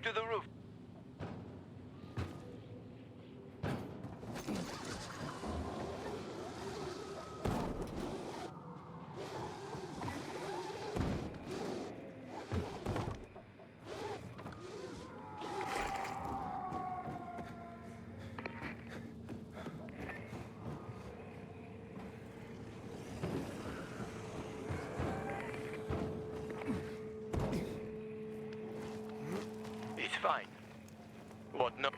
To the roof. It's fine. What no?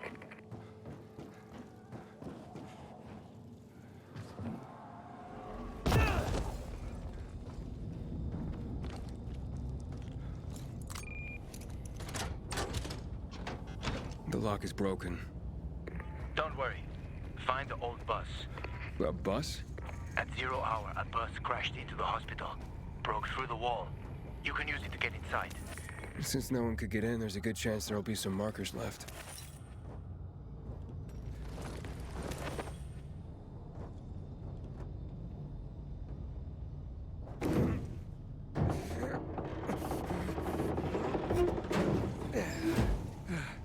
The lock is broken. Don't worry. Find the old bus. A bus? At 0 hour, a bus crashed into the hospital. Broke through the wall. You can use it to get inside. Since no one could get in, there's a good chance there'll be some markers left.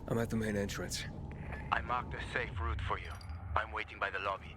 I'm at the main entrance. I marked a safe route for you. I'm waiting by the lobby.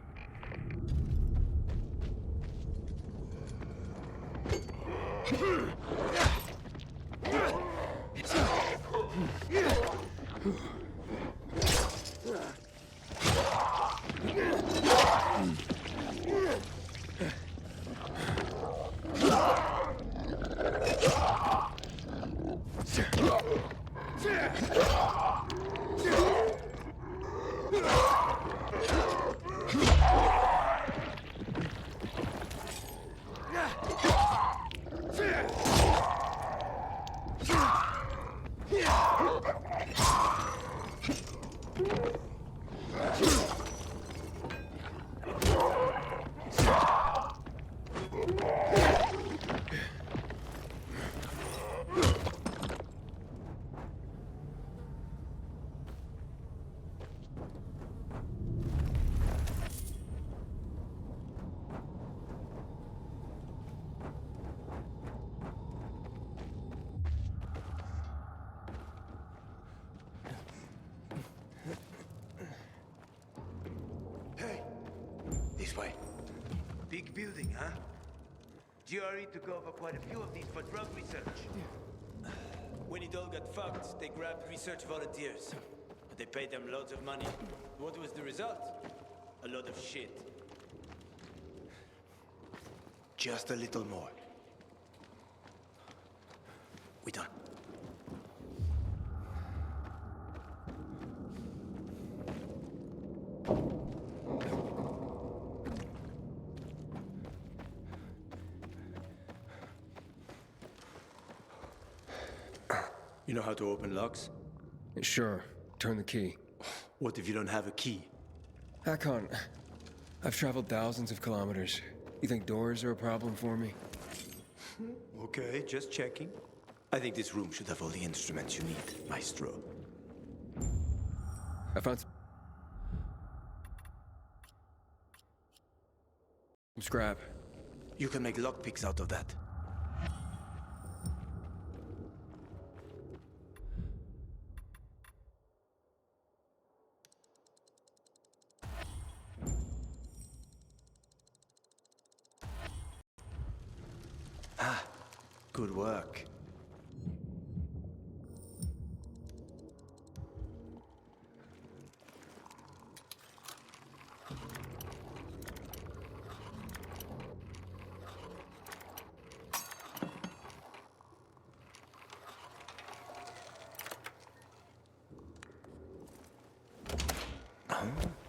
This way. Big building, huh? GRE took over quite a few of these for drug research. When it all got fucked, they grabbed research volunteers. But they paid them loads of money. What was the result? A lot of shit. Just a little more. We done. You know how to open locks? Sure. Turn the key. What if you don't have a key? Hakon, I've traveled thousands of kilometers. You think doors are a problem for me? Okay, just checking. I think this room should have all the instruments you need, Maestro. I found some scrap. You can make lockpicks out of that. Good work.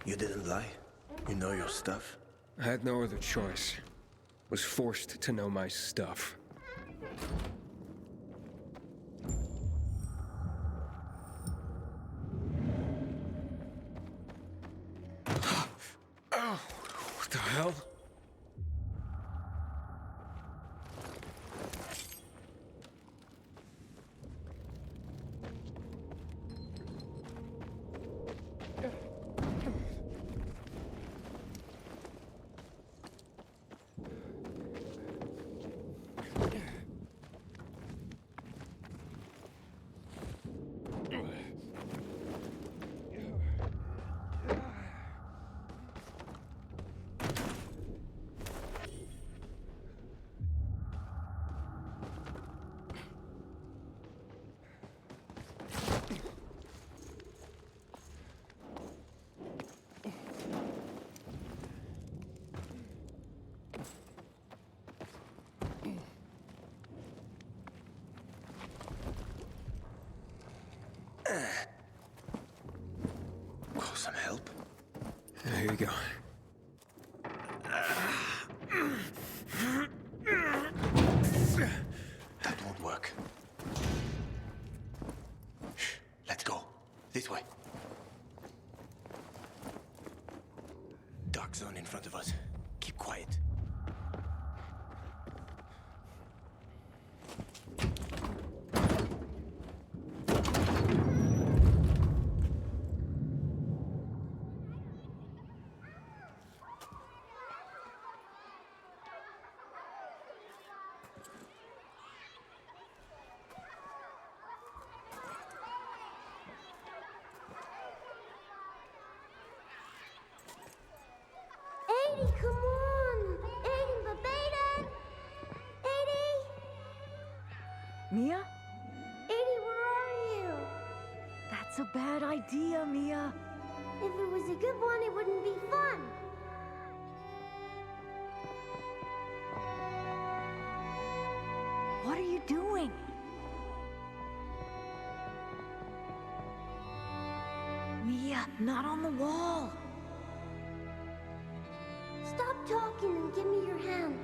You didn't lie. You know your stuff. I had no other choice. Was forced to know my stuff. Oh, what the hell? Here you go. That won't work. Shh, let's go. This way. Dark zone in front of us. Keep quiet. Eddie, come on! Eddie, Babaden! Eddie! Mia? Eddie, where are you? That's a bad idea, Mia. If it was a good one, it wouldn't be fun. What are you doing? Mia, not on the wall. Stop talking and give me your hand.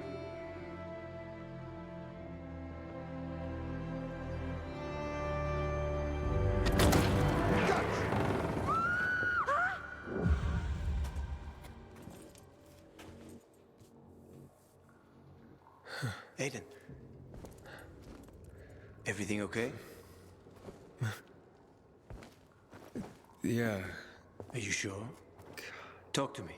Aiden. Everything okay? Yeah. Are you sure? Talk to me.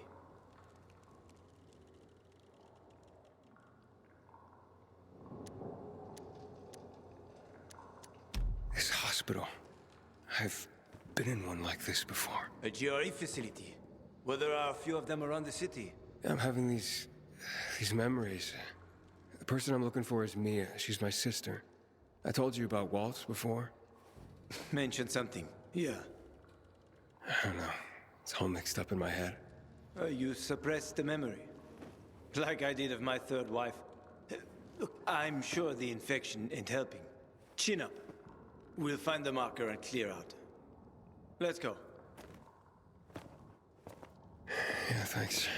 This hospital. I've been in one like this before. A GRE facility. Well, there are a few of them around the city. I'm having these memories. The person I'm looking for is Mia. She's my sister. I told you about Waltz before. Mention something. Yeah. I don't know. It's all mixed up in my head. You suppressed the memory. Like I did of my third wife. Look, I'm sure the infection ain't helping. Chin up. We'll find the marker and clear out. Let's go. Yeah, thanks.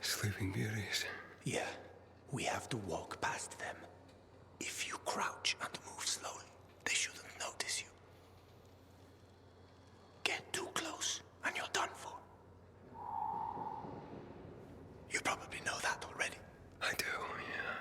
Sleeping Beauties. Yeah, we have to walk past them. If you crouch and move slowly, they shouldn't notice you. Get too close, and you're done for. You probably know that already. I do, yeah.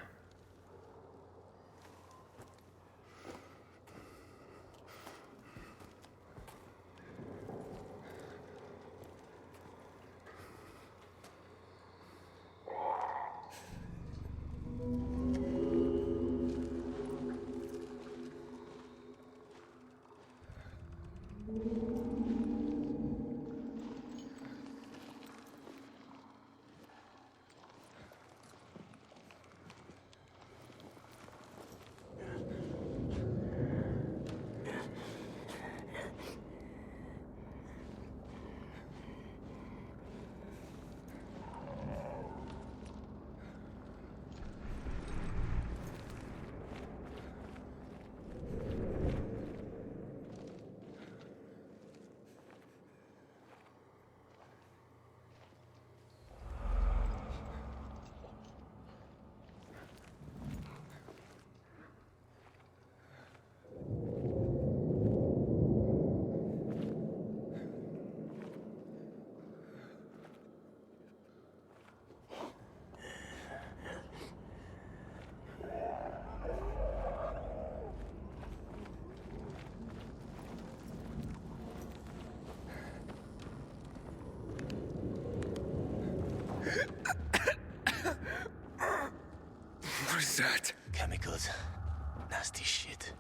What is that? Chemicals. Nasty shit.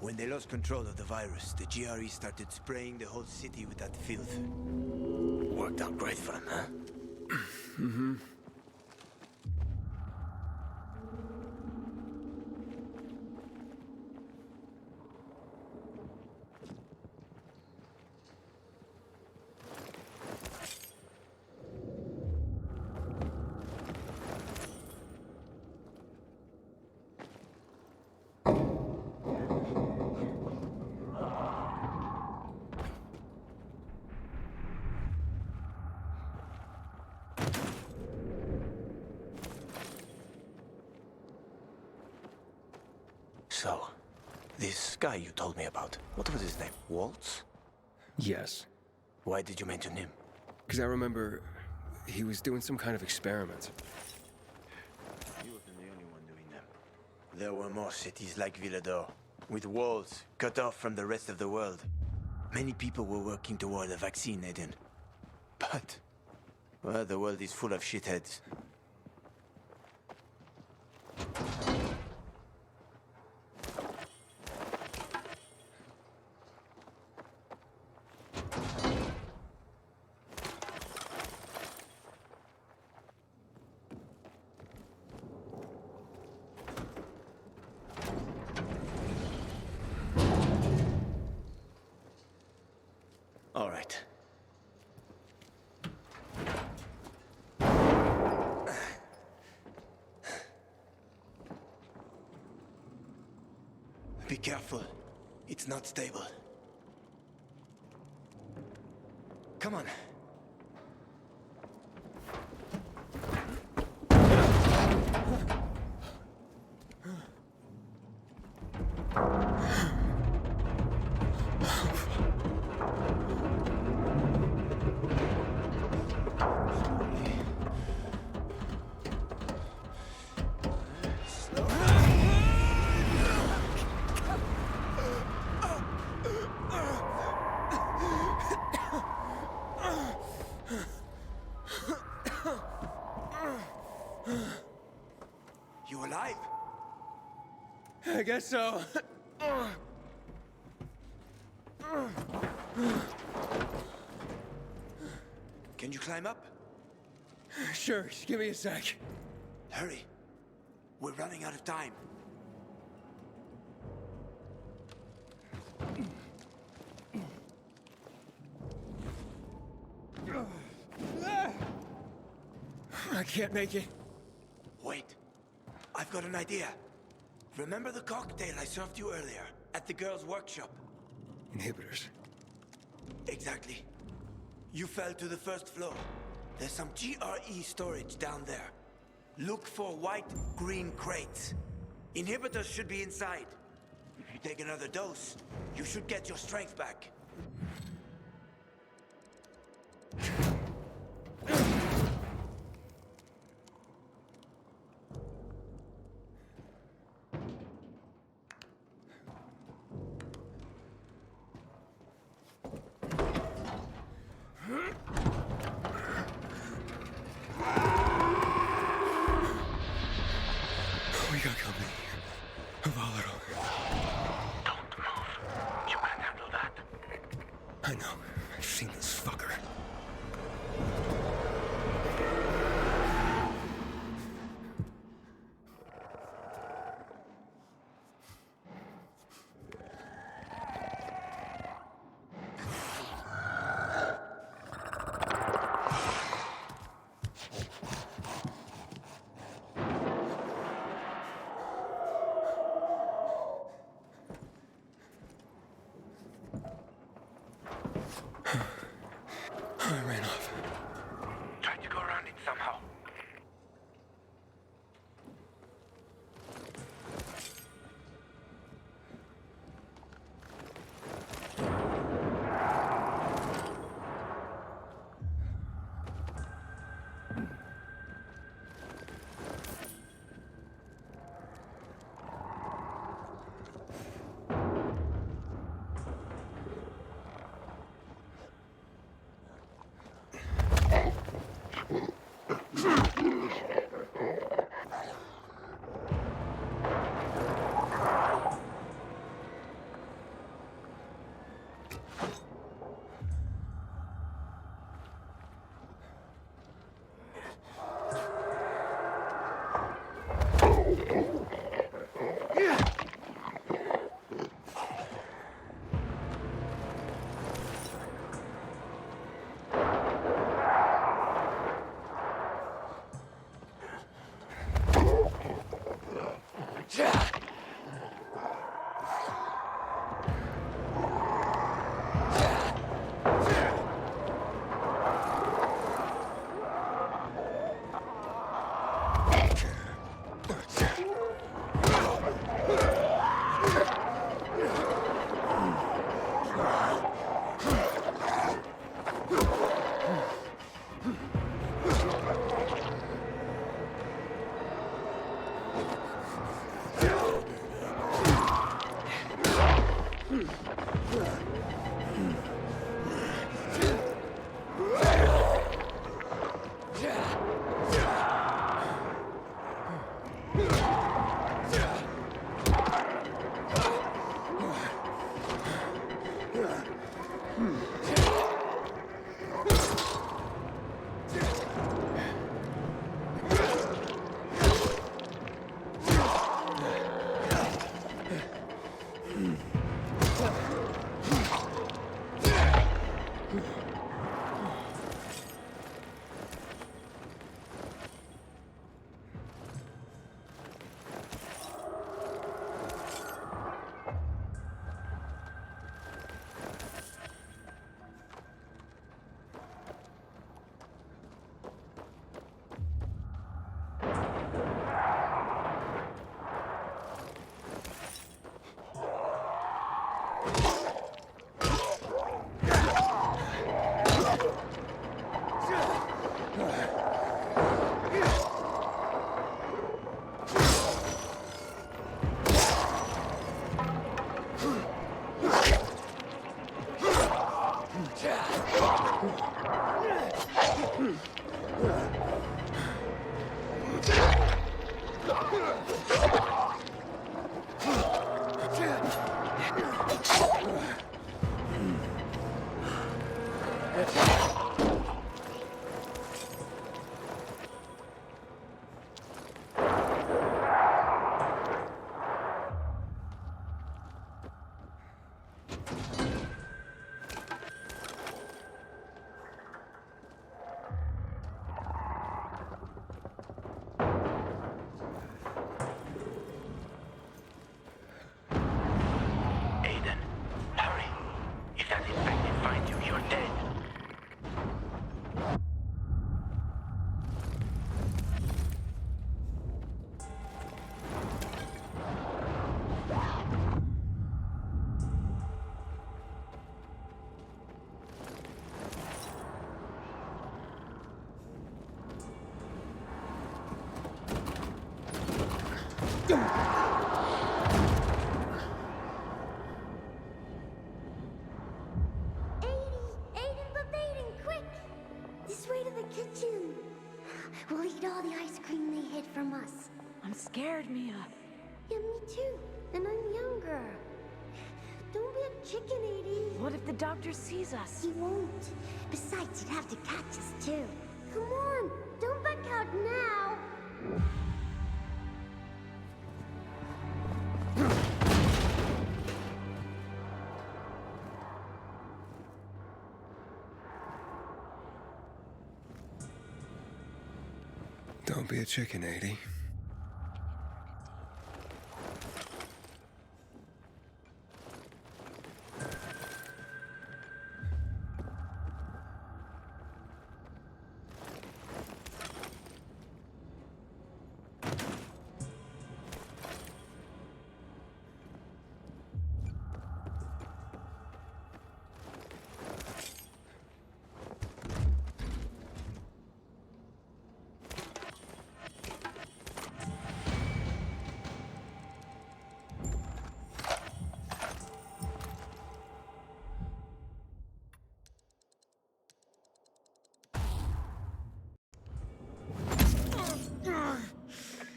When they lost control of the virus, the GRE started spraying the whole city with that filth. Worked out great for them, huh? Mm-hmm. So, this guy you told me about, what was his name? Waltz? Yes. Why did you mention him? Because I remember he was doing some kind of experiment. He wasn't the only one doing them. There were more cities like Villador, with walls cut off from the rest of the world. Many people were working toward a vaccine, Aiden. But, well, the world is full of shitheads. All right. Be careful. It's not stable. Come on. You alive? I guess so. Can you climb up? Sure, just give me a sec. Hurry. We're running out of time. I can't make it. Wait. I've got an idea. Remember the cocktail I served you earlier at the girls' workshop? Inhibitors. Exactly. You fell to the first floor. There's some GRE storage down there. Look for white-green crates. Inhibitors should be inside. If you take another dose, you should get your strength back. We got company. Volatile. Don't move. You can handle that. I know. I've seen this fucker. I ran off. Try to go around it somehow. Aiden, hurry. If that infected finds you, you're dead. Aiden, Aiden, quick! This way to the kitchen. We'll eat all the ice cream they hid from us. I'm scared, Mia. Yeah, me too. And I'm younger. Don't be a chicken, Edie. What if the doctor sees us? He won't. Besides, he'd have to catch us too. Come on, don't back out now. Don't be a chicken, 80.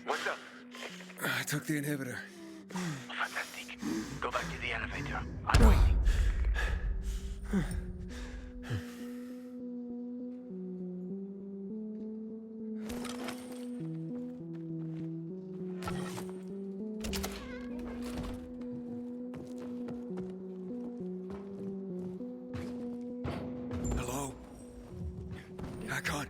What's up? I took the inhibitor. Fantastic. Go back to the elevator. I'm waiting. Hello? Hakon?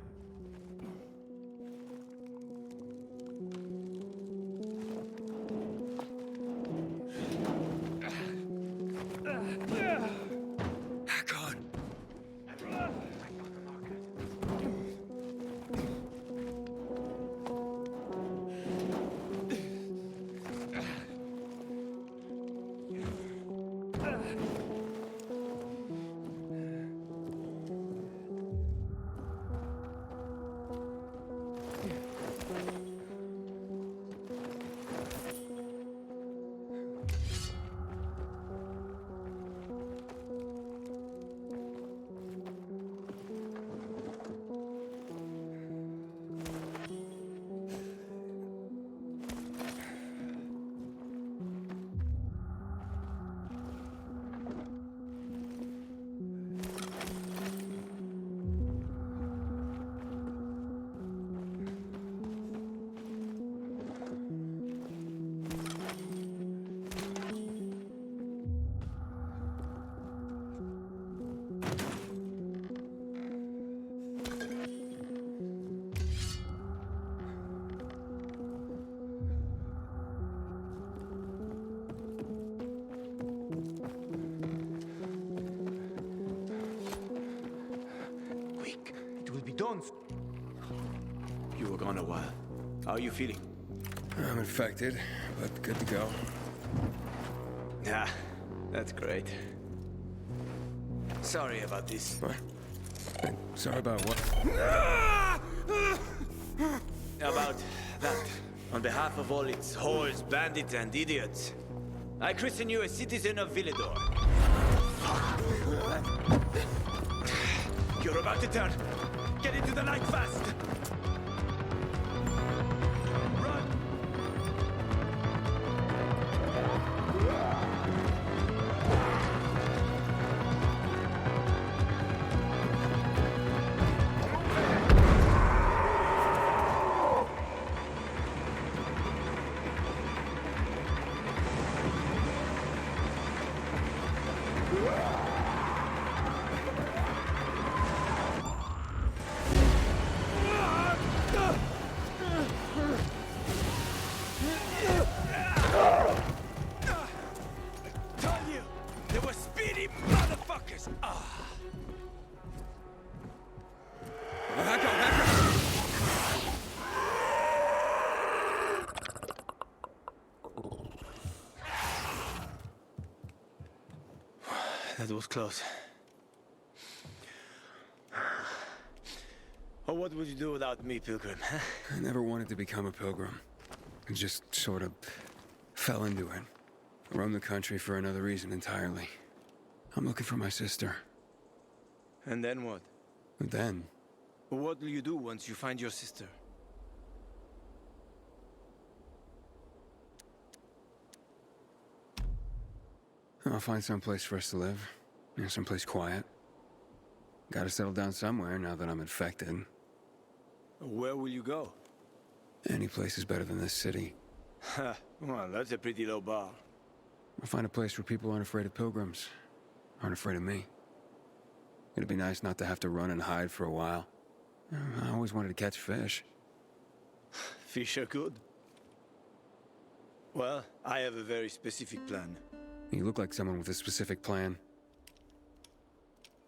Hakon? Quick, it will be done. You were gone a while. How are you feeling? I'm infected, but good to go. Yeah, that's great. Sorry about this. What? Sorry about what? About that. On behalf of all its whores, bandits, and idiots, I christen you a citizen of Villedor. You're about to turn. Get into the light fast. Run! That was close. Oh, what would you do without me, Pilgrim? I never wanted to become a pilgrim. I just sort of fell into it. I roamed the country for another reason entirely. I'm looking for my sister. And then what? And then, What will you do once you find your sister? I'll find some place for us to live. Someplace quiet. Gotta settle down somewhere now that I'm infected. Where will you go? Any place is better than this city. Ha, well, that's a pretty low bar. I'll find a place where people aren't afraid of pilgrims. Aren't afraid of me. It'd be nice not to have to run and hide for a while. I always wanted to catch fish. Fish are good. Well, I have a very specific plan. You look like someone with a specific plan.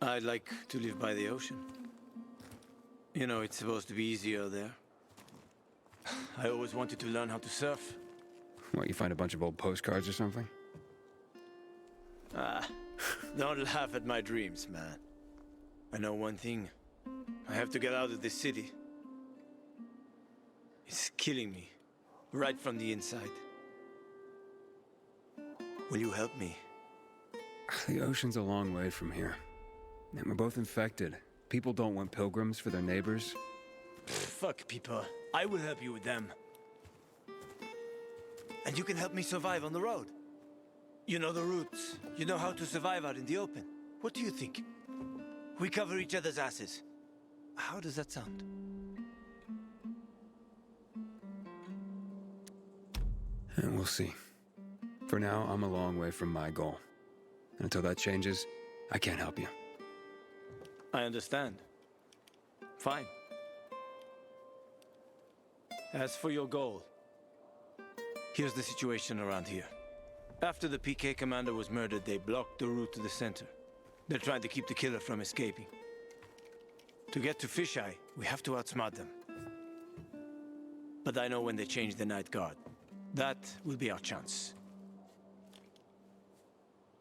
I'd like to live by the ocean. You know, it's supposed to be easier there. I always wanted to learn how to surf. What, you find a bunch of old postcards or something? Ah, don't laugh at my dreams, man. I know one thing. I have to get out of this city. It's killing me, right from the inside. Will you help me? The ocean's a long way from here. And we're both infected. People don't want pilgrims for their neighbors. Fuck people. I will help you with them. And you can help me survive on the road. You know the routes. You know how to survive out in the open. What do you think? We cover each other's asses. How does that sound? And we'll see. For now, I'm a long way from my goal. And until that changes, I can't help you. I understand. Fine. As for your goal, here's the situation around here. After the PK commander was murdered, they blocked the route to the center. They're trying to keep the killer from escaping. To get to Fisheye, we have to outsmart them. But I know when they change the night guard. That will be our chance.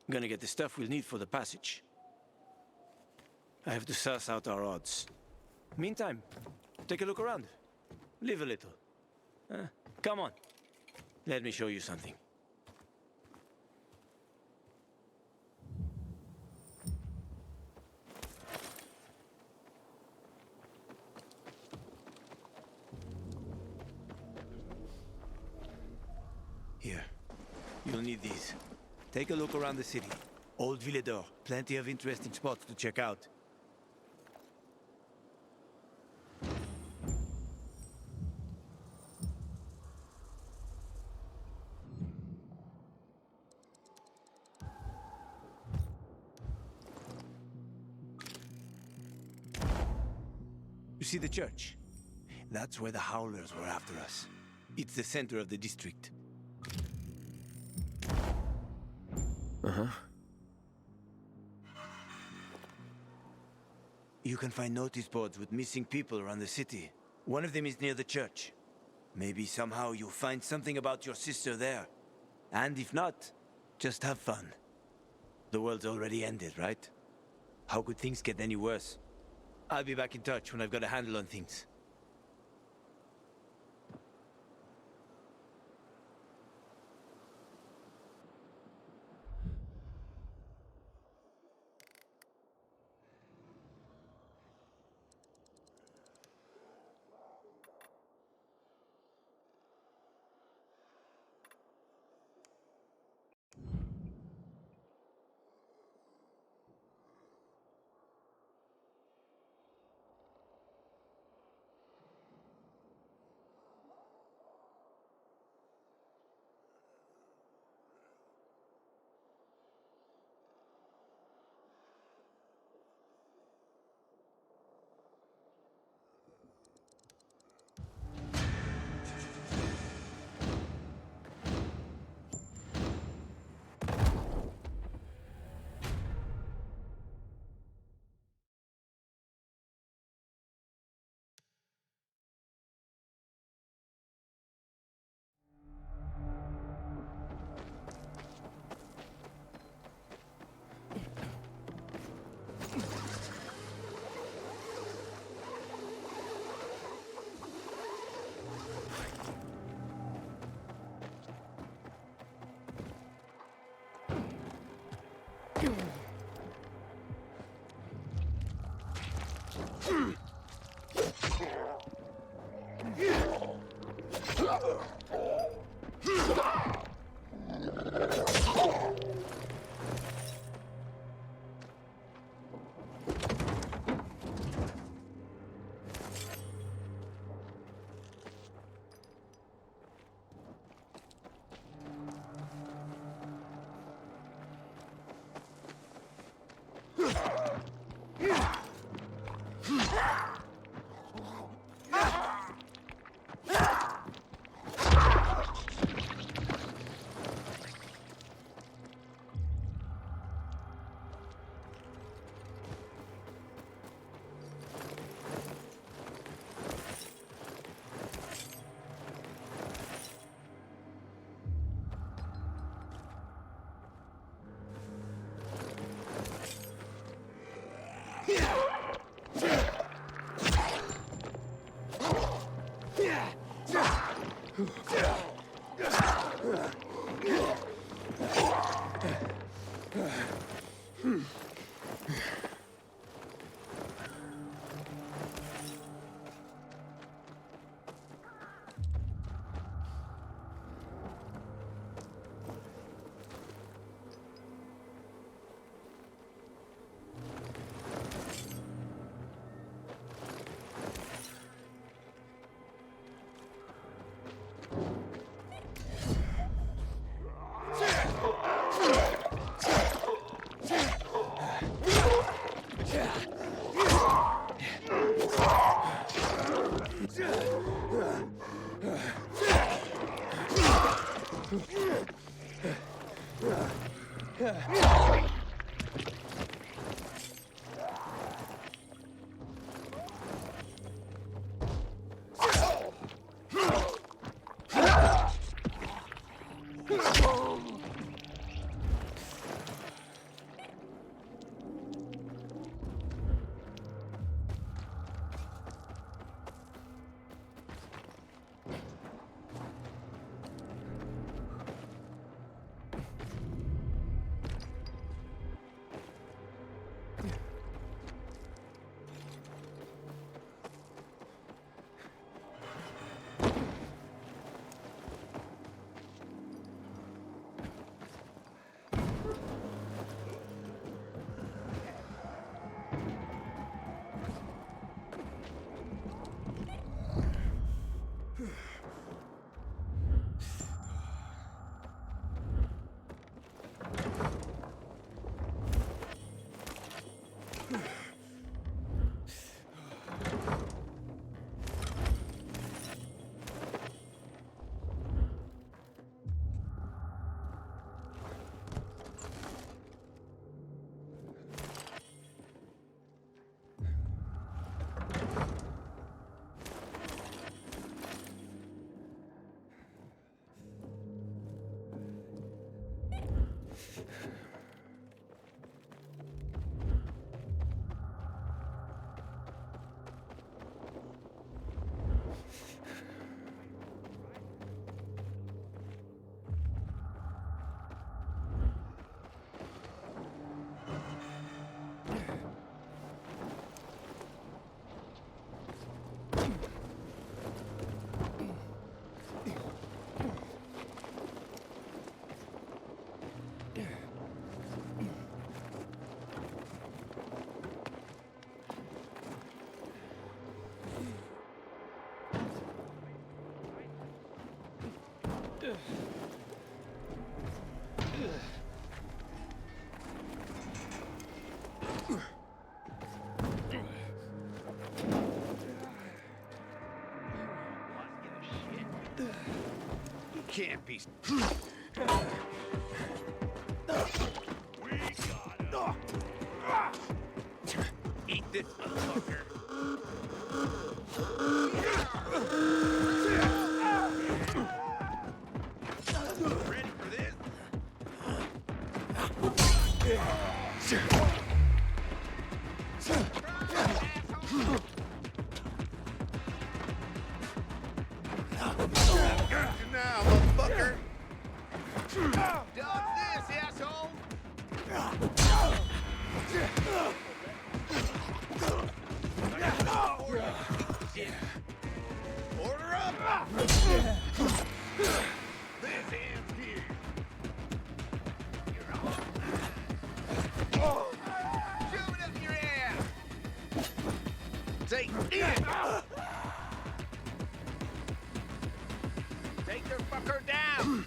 I'm gonna get the stuff we'll need for the passage. I have to suss out our odds. Meantime, take a look around. Live a little. Come on. Let me show you something. Here. You'll need these. Take a look around the city. Old Villedor. Plenty of interesting spots to check out. You see the church? That's where the Howlers were after us. It's the center of the district. Uh-huh. You can find notice boards with missing people around the city. One of them is near the church. Maybe somehow you'll find something about your sister there. And if not, just have fun. The world's already ended, right? How could things get any worse? I'll be back in touch when I've got a handle on things. Can't be. Eat this, motherfucker. Ready for this? Got you now, motherfucker. Dodge this, asshole. Order up! This ends here. Shove it up your ass! Take it! Take the fucker down!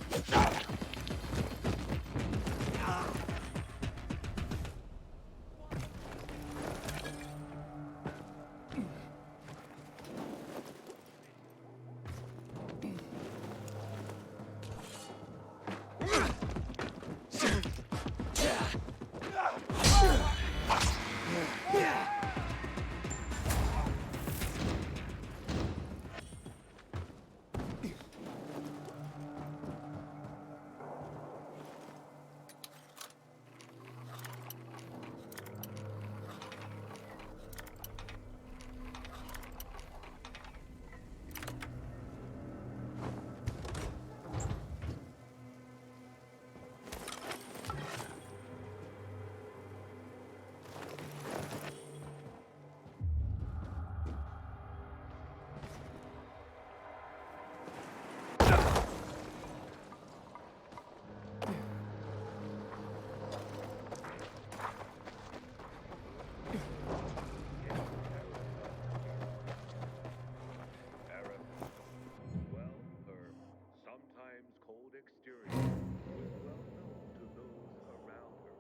Sometimes cold exterior was well known to those around her.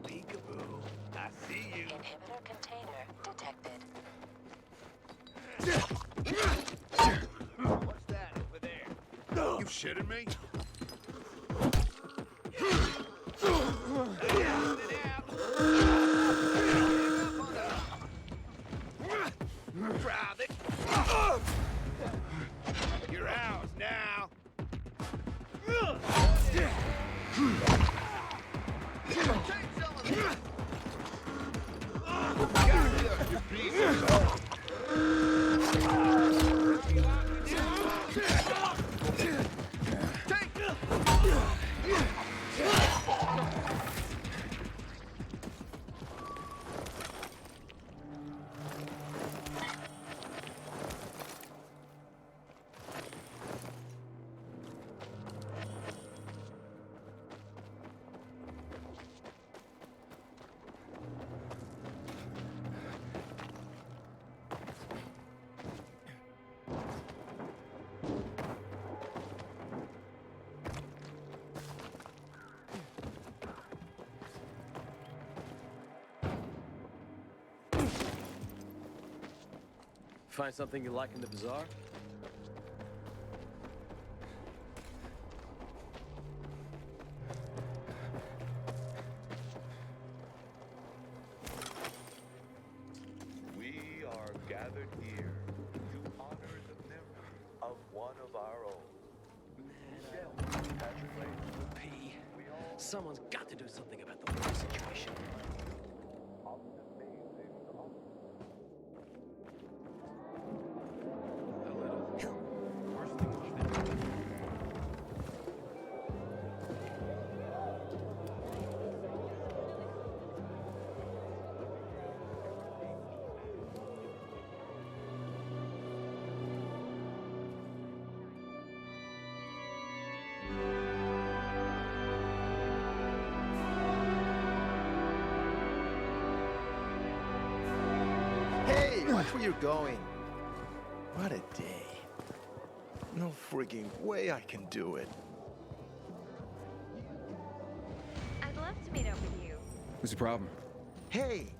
Peekaboo, I see you. Inhibitor container detected. What's that over there? You shitting me? Private. You're ours now. Find something you like in the bazaar? We are gathered here to honor the memory of one of our own. P. Someone's got to do something about the water situation. Hey, watch where you're going. What a day. No frigging way I can do it. I'd love to meet up with you. What's the problem? Hey,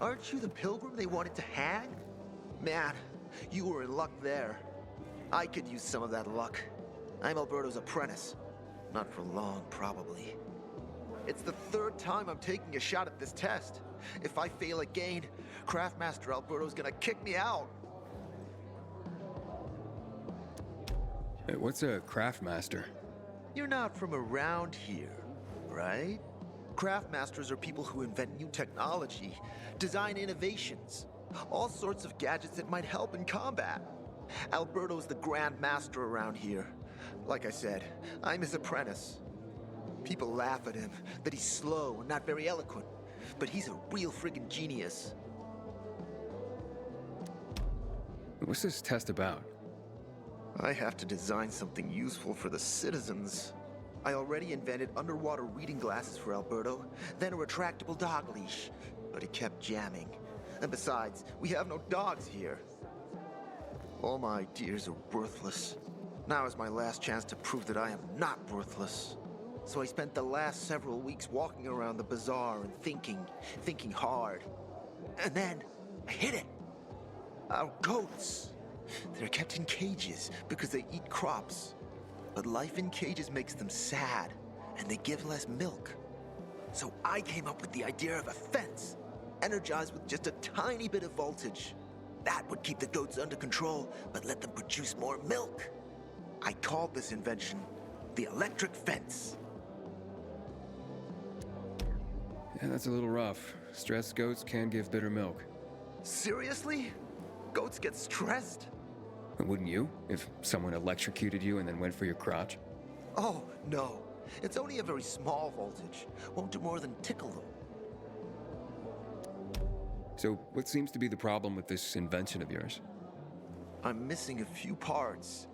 aren't you the pilgrim they wanted to hang? Man, you were in luck there. I could use some of that luck. I'm Alberto's apprentice. Not for long, probably. It's the third time I'm taking a shot at this test. If I fail again, Craftmaster Alberto's gonna kick me out. Hey, what's a craftmaster? You're not from around here, right? Craftmasters are people who invent new technology, design innovations, all sorts of gadgets that might help in combat. Alberto's the Grand Master around here. Like I said, I'm his apprentice. People laugh at him, that he's slow and not very eloquent, but he's a real friggin' genius. What's this test about? I have to design something useful for the citizens. I already invented underwater reading glasses for Alberto, then a retractable dog leash, but he kept jamming. And besides, we have no dogs here. All my ideas are worthless. Now is my last chance to prove that I am not worthless. So I spent the last several weeks walking around the bazaar and thinking hard. And then I hit it. Our goats. They're kept in cages because they eat crops. But life in cages makes them sad, and they give less milk. So I came up with the idea of a fence, energized with just a tiny bit of voltage. That would keep the goats under control, but let them produce more milk. I called this invention the electric fence. Yeah, that's a little rough. Stressed goats can give bitter milk. Seriously? Goats get stressed? Wouldn't you, if someone electrocuted you and then went for your crotch? Oh, no. It's only a very small voltage. Won't do more than tickle them. So, what seems to be the problem with this invention of yours? I'm missing a few parts,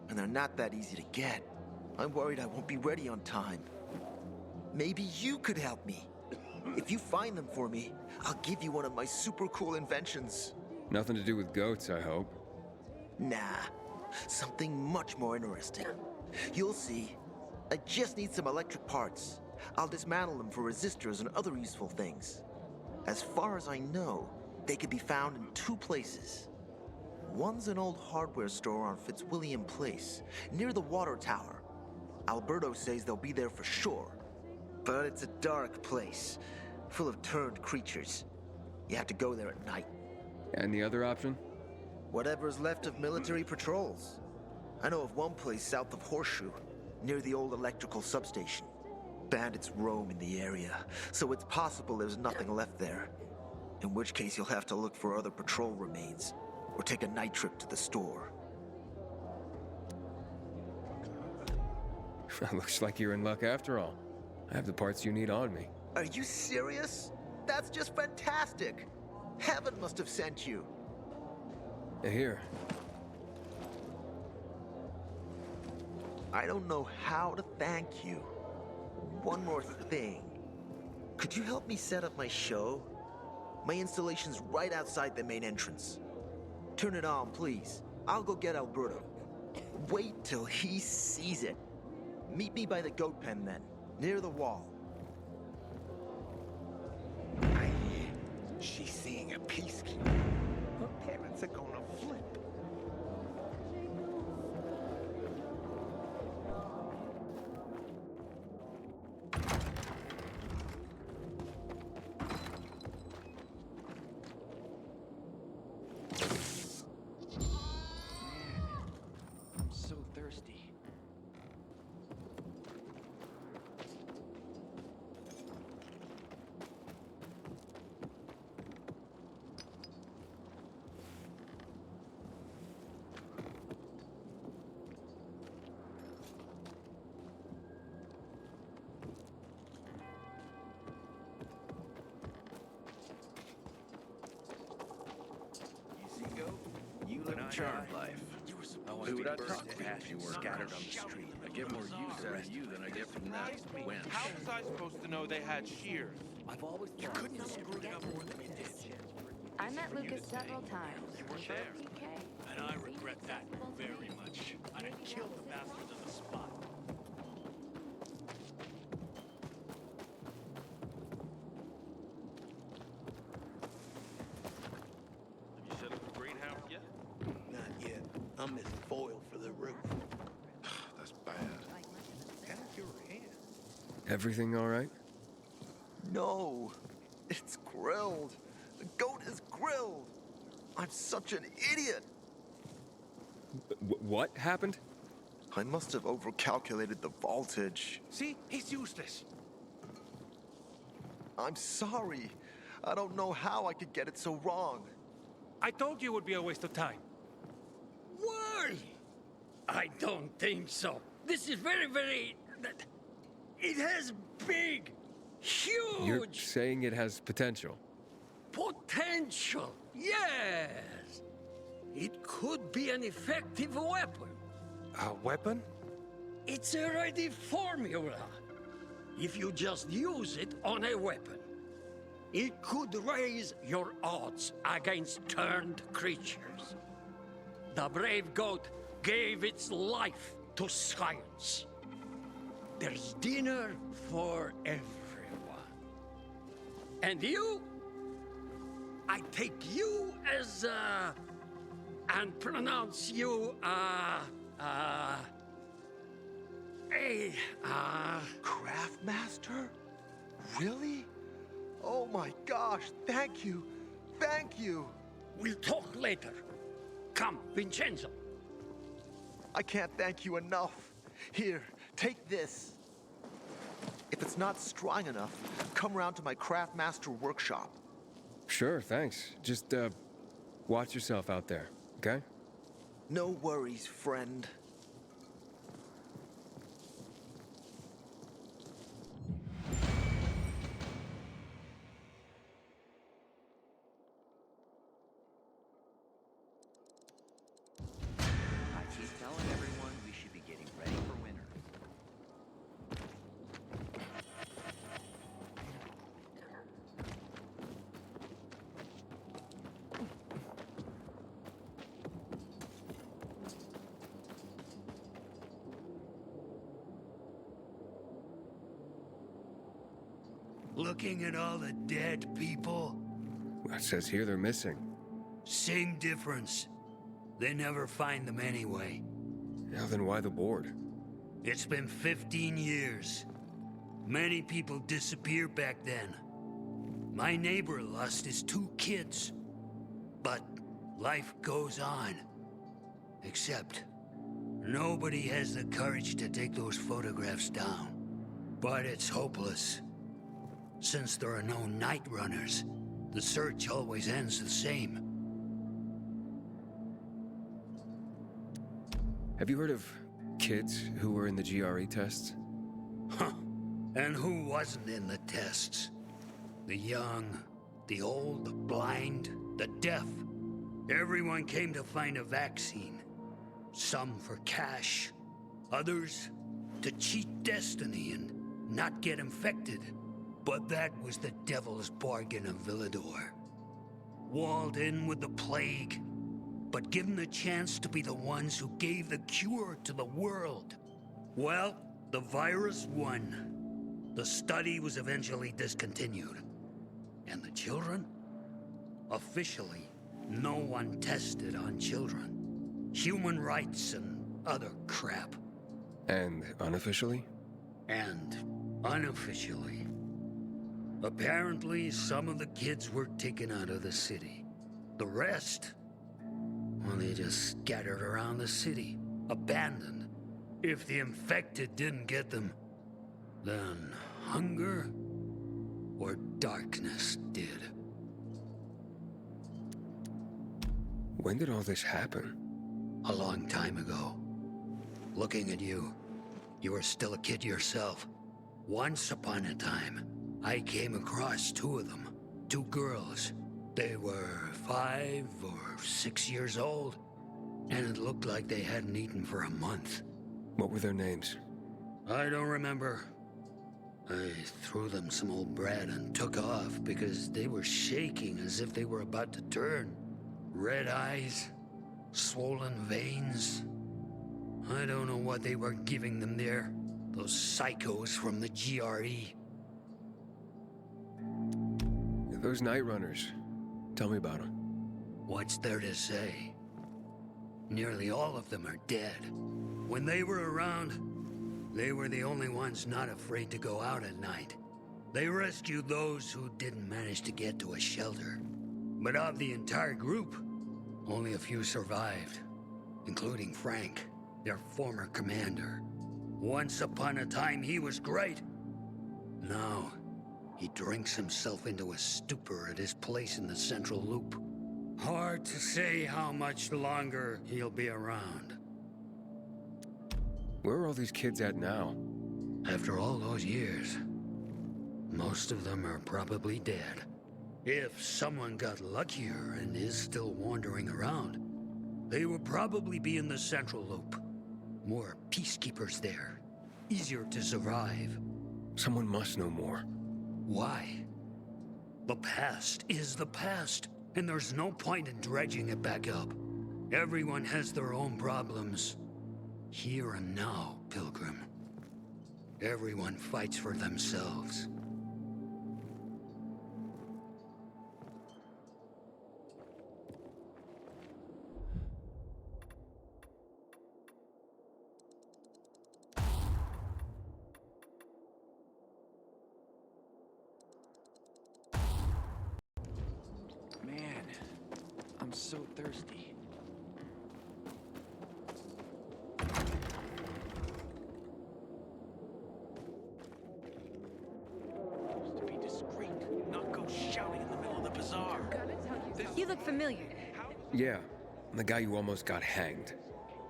and they're not that easy to get. I'm worried I won't be ready on time. Maybe you could help me. If you find them for me, I'll give you one of my super cool inventions. Nothing to do with goats, I hope. Nah, something much more interesting. You'll see. I just need some electric parts. I'll dismantle them for resistors and other useful things. As far as I know, they can be found in two places. One's an old hardware store on Fitzwilliam Place, near the water tower. Alberto says they'll be there for sure. But it's a dark place, full of turned creatures. You have to go there at night. And the other option? Whatever's left of military patrols. I know of one place south of Horseshoe, near the old electrical substation. Bandits roam in the area, so it's possible there's nothing left there. In which case you'll have to look for other patrol remains, or take a night trip to the store. Looks like you're in luck after all. I have the parts you need on me. Are you serious? That's just fantastic! Heaven must have sent you. Here. I don't know how to thank you. One more thing. Could you help me set up my show? My installation's right outside the main entrance. Turn it on, please. I'll go get Alberto. Wait till he sees it. Meet me by the goat pen then, near the wall. She's seeing a peacekeeper. Her parents are gonna flip. I'm so thirsty. You live a charmed life. Who would I talk to if you were scattered on the street? I get more use out of you than I get from that wench. How was I supposed to know they had shears? I've always You couldn't have screwed it up more than you did. I met Lucas several times. were there. PK. And I regret that very much. I'd have killed the bastard on the spot. Have you set up the greenhouse yet? Not yet. I'm missing foil for the roof. That's bad. Have your hand. Everything all right? No, it's grilled. The goat is grilled. I'm such an idiot. What happened? I must have overcalculated the voltage. See? He's useless. I'm sorry. I don't know how I could get it so wrong. I told you it would be a waste of time. Why? I don't think so. This is very... It has big, huge... You're saying it has potential. Potential, yes. It could be an effective weapon. A weapon? It's a ready formula. If you just use it on a weapon, it could raise your odds against turned creatures. The brave goat gave its life to science. there's dinner for everyone. And you? I take you as, and pronounce you, Craftmaster? Really? Oh my gosh, thank you. Thank you. We'll talk later. Come, Vincenzo. I can't thank you enough. Here, take this. If it's not strong enough, come round to my Craftmaster workshop. Sure, thanks. Just, watch yourself out there, okay? No worries, friend. I keep telling everyone we should be getting ready for winter. Looking at all the dead people, It says here they're missing. same difference. They never find them anyway. Now then why the board? It's been 15 years. Many people disappeared back then. My neighbor lost his 2 kids. But life goes on. Except, nobody has the courage to take those photographs down. But it's hopeless. Since there are no night runners, the search always ends the same. Have you heard of kids who were in the GRE tests? Huh. And who wasn't in the tests? The young, the old, the blind, the deaf. Everyone came to find a vaccine. Some for cash, others to cheat destiny and not get infected. But that was the devil's bargain of Villador. Walled in with the plague, but given the chance to be the ones who gave the cure to the world. Well, the virus won. The study was eventually discontinued. And the children? Officially, no one tested on children. Human rights and other crap. And unofficially? And unofficially. Apparently, some of the kids were taken out of the city. The rest, well, they just scattered around the city, abandoned. If the infected didn't get them, then hunger or darkness did. When did all this happen? A long time ago. Looking at you, you were still a kid yourself. Once upon a time, I came across 2 of them. 2 girls. They were 5 or 6 years old, and it looked like they hadn't eaten for a month. What were their names? I don't remember. I threw them some old bread and took off because they were shaking as if they were about to turn. Red eyes, swollen veins. I don't know what they were giving them there. Those psychos from the GRE. Those night runners. Tell me about them. What's there to say? Nearly all of them are dead. When they were around, they were the only ones not afraid to go out at night. They rescued those who didn't manage to get to a shelter. But of the entire group, only a few survived, including Frank, their former commander. Once upon a time, he was great. Now, he drinks himself into a stupor at his place in the Central Loop. Hard to say how much longer he'll be around. Where are all these kids at now? After all those years, most of them are probably dead. If someone got luckier and is still wandering around, they will probably be in the Central Loop. More peacekeepers there. Easier to survive. Someone must know more. Why? The past is the past, and there's no point in dredging it back up. Everyone has their own problems. Here and now, Pilgrim. Everyone fights for themselves. Man, I'm so thirsty. To be discreet, not go shouting in the middle of the bazaar. You look familiar. Yeah, I'm the guy you almost got hanged.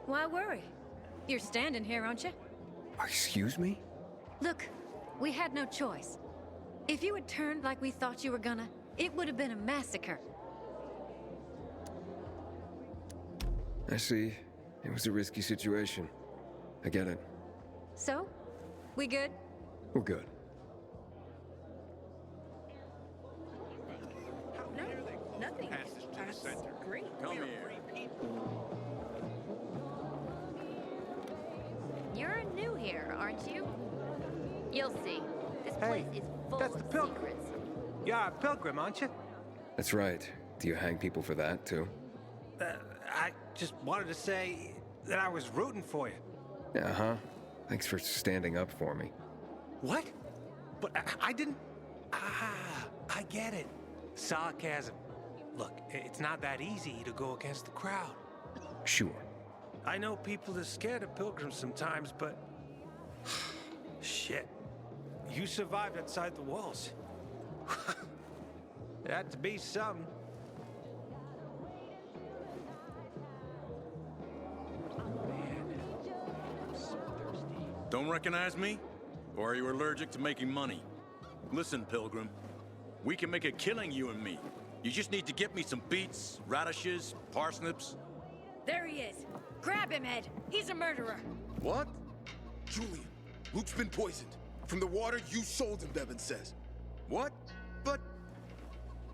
Why worry? You're standing here, aren't you? Excuse me? Look, we had no choice. If you had turned like we thought you were gonna, it would have been a massacre. I see. It was a risky situation. I get it. So? We good? We're good. No, nothing. That's great. Come here. You're new here, aren't you? You'll see. This place is full that's of the pilgrim. secrets. You're a pilgrim, aren't you? That's right. Do you hang people for that, too? I just wanted to say that I was rooting for you. Uh-huh. Thanks for standing up for me. What? But I didn't... Ah, I get it. Sarcasm. Look, it's not that easy to go against the crowd. Sure. I know people are scared of pilgrims sometimes, but... Shit. You survived outside the walls. It had to be something. Don't recognize me? Or are you allergic to making money? Listen, Pilgrim. We can make a killing, you and me. You just need to get me some beets, radishes, parsnips. There he is. Grab him, Ed. He's a murderer. What? Julian, Luke's been poisoned. From the water you sold him, Devin says. What? But...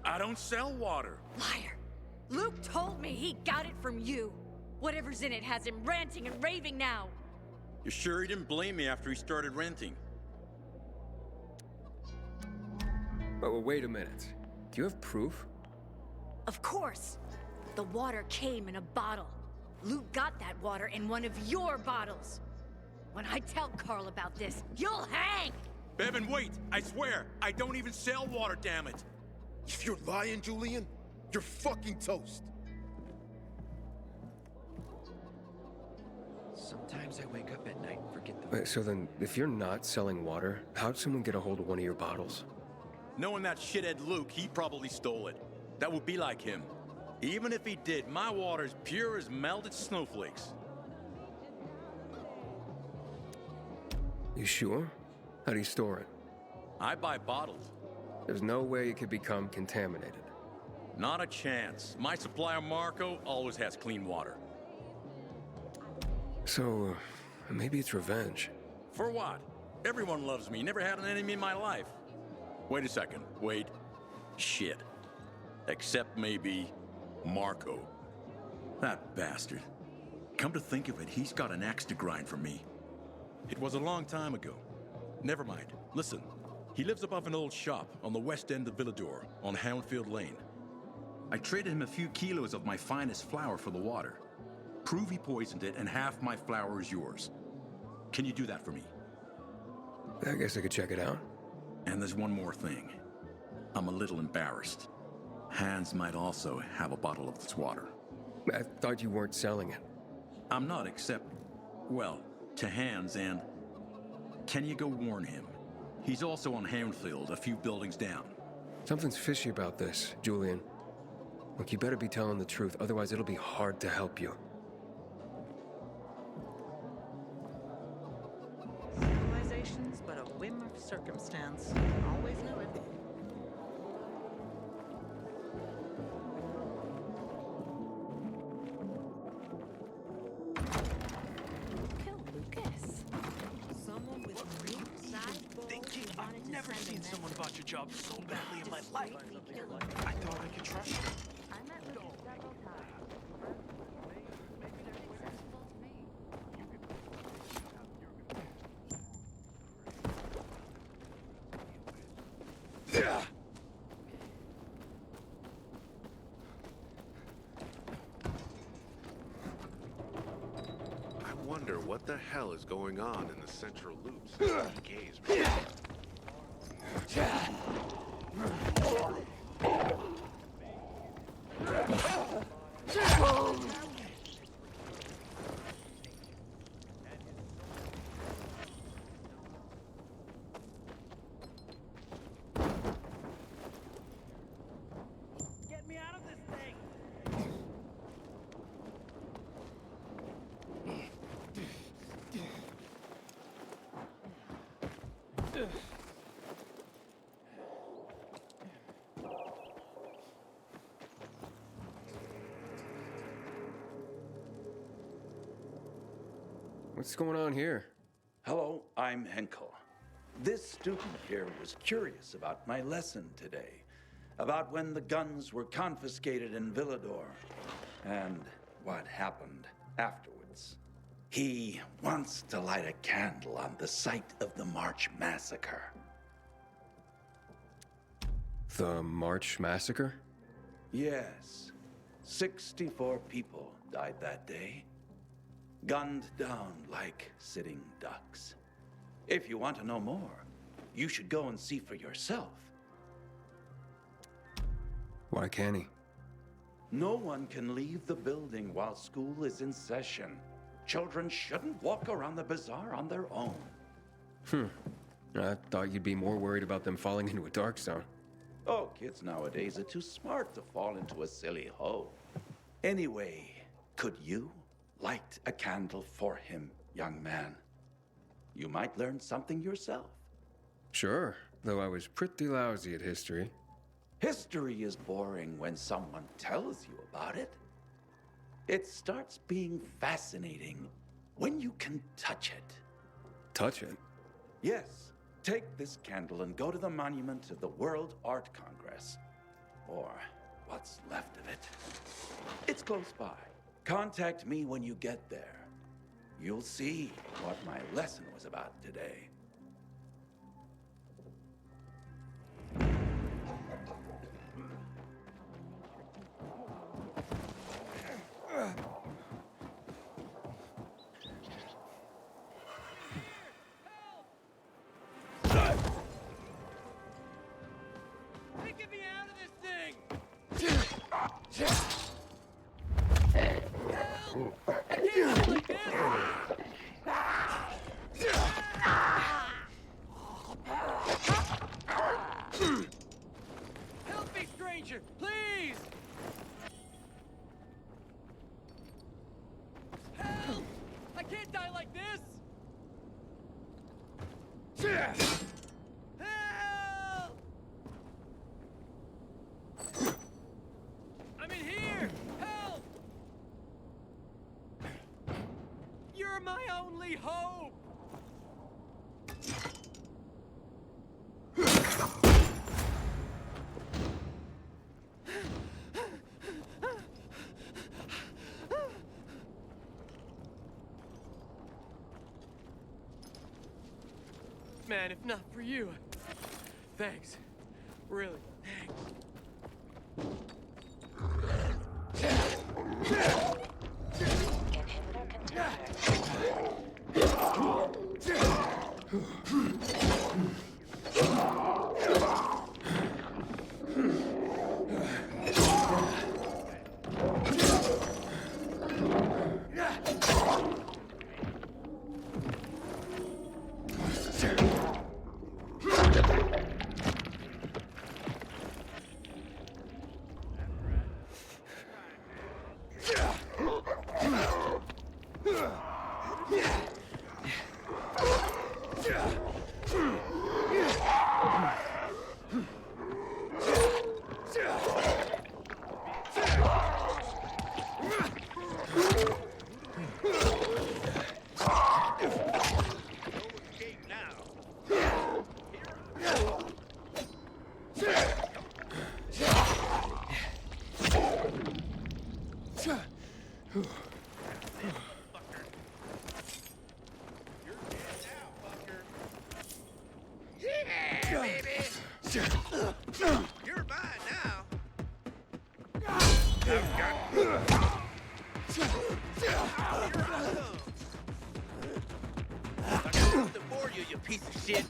I don't sell water. Liar. Luke told me he got it from you. Whatever's in it has him ranting and raving now. You sure he didn't blame me after he started renting? Well, wait a minute. Do you have proof? Of course. The water came in a bottle. Luke got that water in one of your bottles. When I tell Carl about this, you'll hang! Bevan, wait! I swear, I don't even sell water, damn it! If you're lying, Julian, you're fucking toast. Sometimes I wake up at night and forget the... Wait, so then, if you're not selling water, how'd someone get a hold of one of your bottles? Knowing that shithead Luke, he probably stole it. That would be like him. Even if he did, my water's pure as melted snowflakes. You sure? How do you store it? I buy bottles. There's no way it could become contaminated. Not a chance. My supplier, Marco, always has clean water. So, maybe it's revenge. For what? Everyone loves me. Never had an enemy in my life. Wait a second. Wait. Shit. Except maybe Marco. That bastard. Come to think of it, he's got an axe to grind for me. It was a long time ago. Never mind. Listen. He lives above an old shop on the west end of Villador, on Houndfield Lane. I traded him a few kilos of my finest flour for the water. Prove he poisoned it, and half my flour is yours. Can you do that for me? I guess I could check it out. And there's one more thing. I'm a little embarrassed. Hans might also have a bottle of this water. I thought you weren't selling it. I'm not, except, well, to Hans, and... Can you go warn him? He's also on Houndfield, a few buildings down. Something's fishy about this, Julian. Look, you better be telling the truth, otherwise it'll be hard to help you. Civilization's but a whim of circumstance. Always knew it. Kill Lucas. Someone with real size Thinking I've never seen someone about your job so badly in my life. I thought I could trust you. I met Lucas several times. Successful to me. wonder what the hell is going on in the central loops that decays me. Get me out of this thing! What's going on here? Hello, I'm Henkel. This student here was curious about my lesson today, about when the guns were confiscated in Villador, and what happened afterwards. He wants to light a candle on the site of the March Massacre. The March Massacre? Yes. 64 people died that day. Gunned down like sitting ducks. If you want to know more, you should go and see for yourself. Why can't he? No one can leave the building while school is in session. Children shouldn't walk around the bazaar on their own. I thought you'd be more worried about them falling into a dark zone. Oh, kids nowadays are too smart to fall into a silly hole. Anyway, could you light a candle for him, young man? You might learn something yourself. Sure, though I was pretty lousy at history. History is boring when someone tells you about it. It starts being fascinating when you can touch it. Touch it? Yes. Take this candle and go to the monument of the World Art Congress. Or what's left of it. It's close by. Contact me when you get there. You'll see what my lesson was about today. Get me out of this thing! Help! I can't live like this! Help me, stranger! Please! Help! I can't die like this! Help! I'm in here! Help! You're my only hope! Man, if not for you, thanks. Really, thanks. Inhibitor Yeah, baby! You're mine now. You're awesome. you, you piece of shit!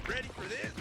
Ready for this?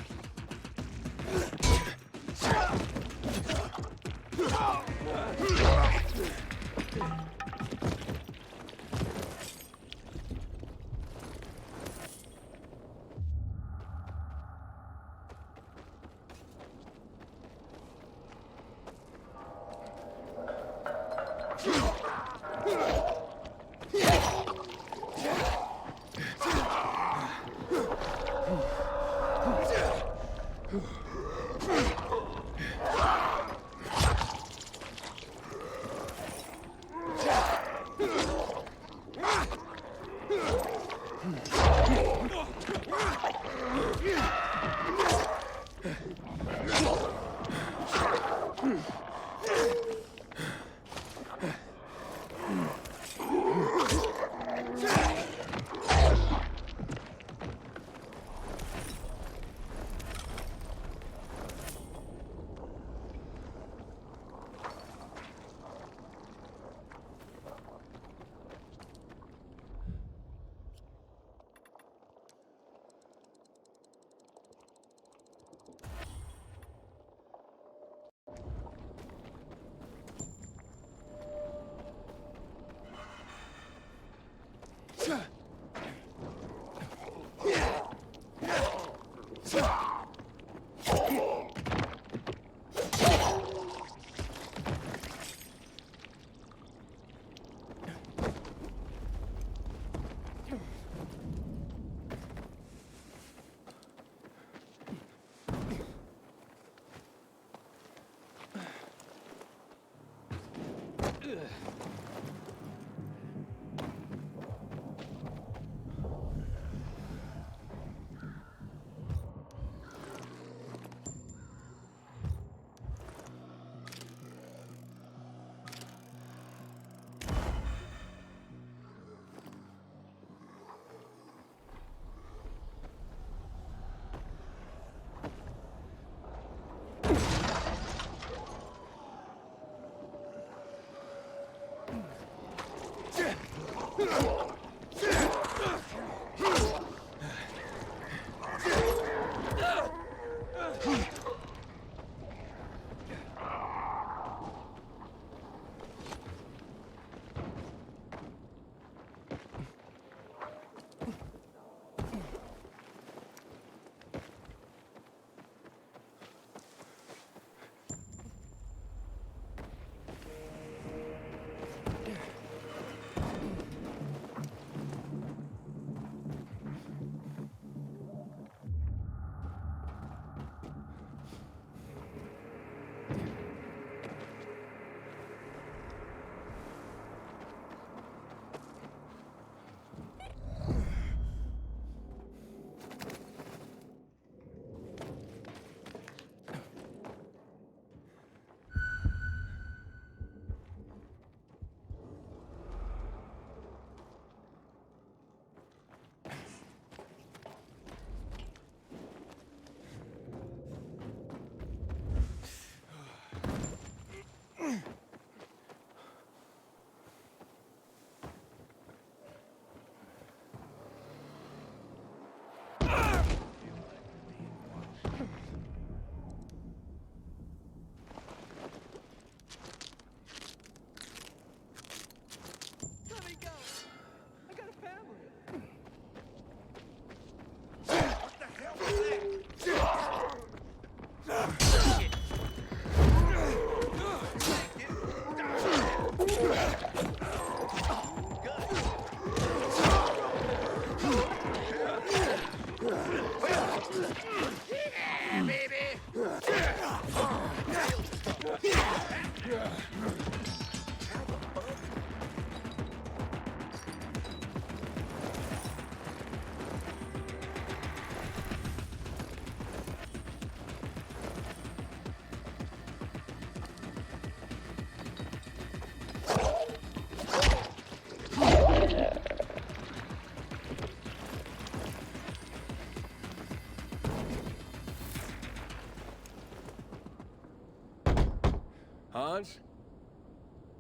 Hans?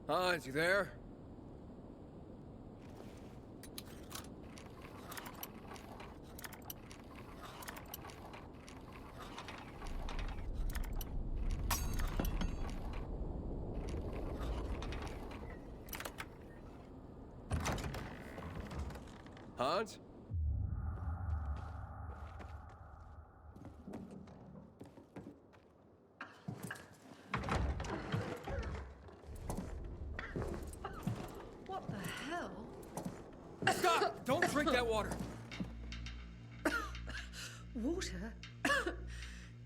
Hans, you there? Hans? What the hell? Stop! Don't drink that water! Water?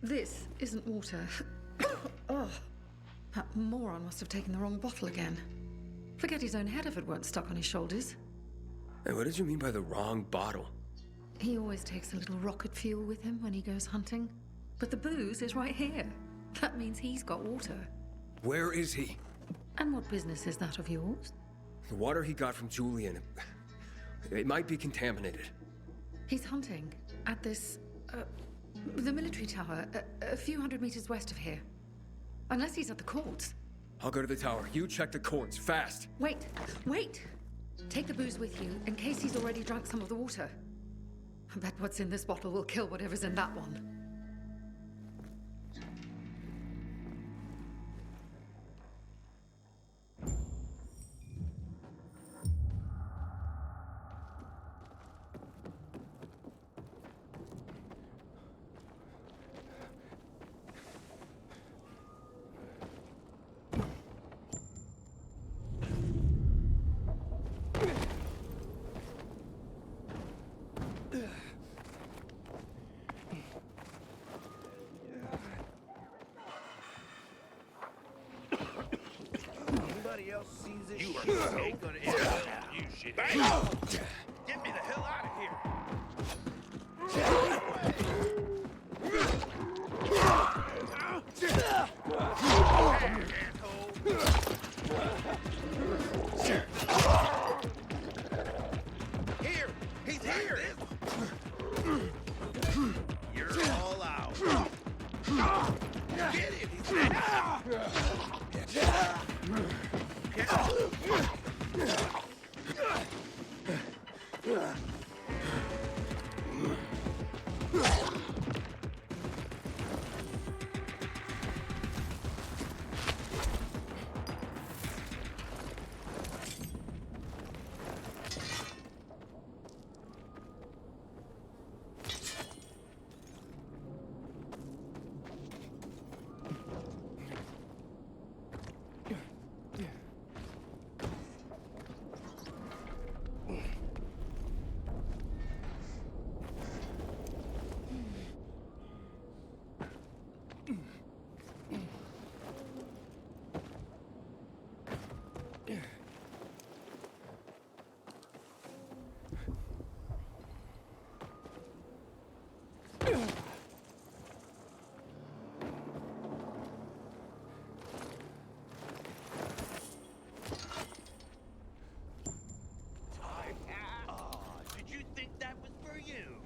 This isn't water. Oh, that moron must have taken the wrong bottle again. Forget his own head if it weren't stuck on his shoulders. Hey, what did you mean by the wrong bottle? He always takes a little rocket fuel with him when he goes hunting. But the booze is right here. That means he's got water. Where is he? And what business is that of yours? The water he got from Julian. It might be contaminated. He's hunting at this, the military tower, a few hundred meters west of here. Unless he's at the courts. I'll go to the tower. You check the courts, fast. Wait, wait! Take the booze with you, in case he's already drunk some of the water. I bet what's in this bottle will kill whatever's in that one. Anybody else sees this shit? You are ain't gonna end up, you shit. Get me the hell out of here! Here! He's here! You're all out. Get it! He's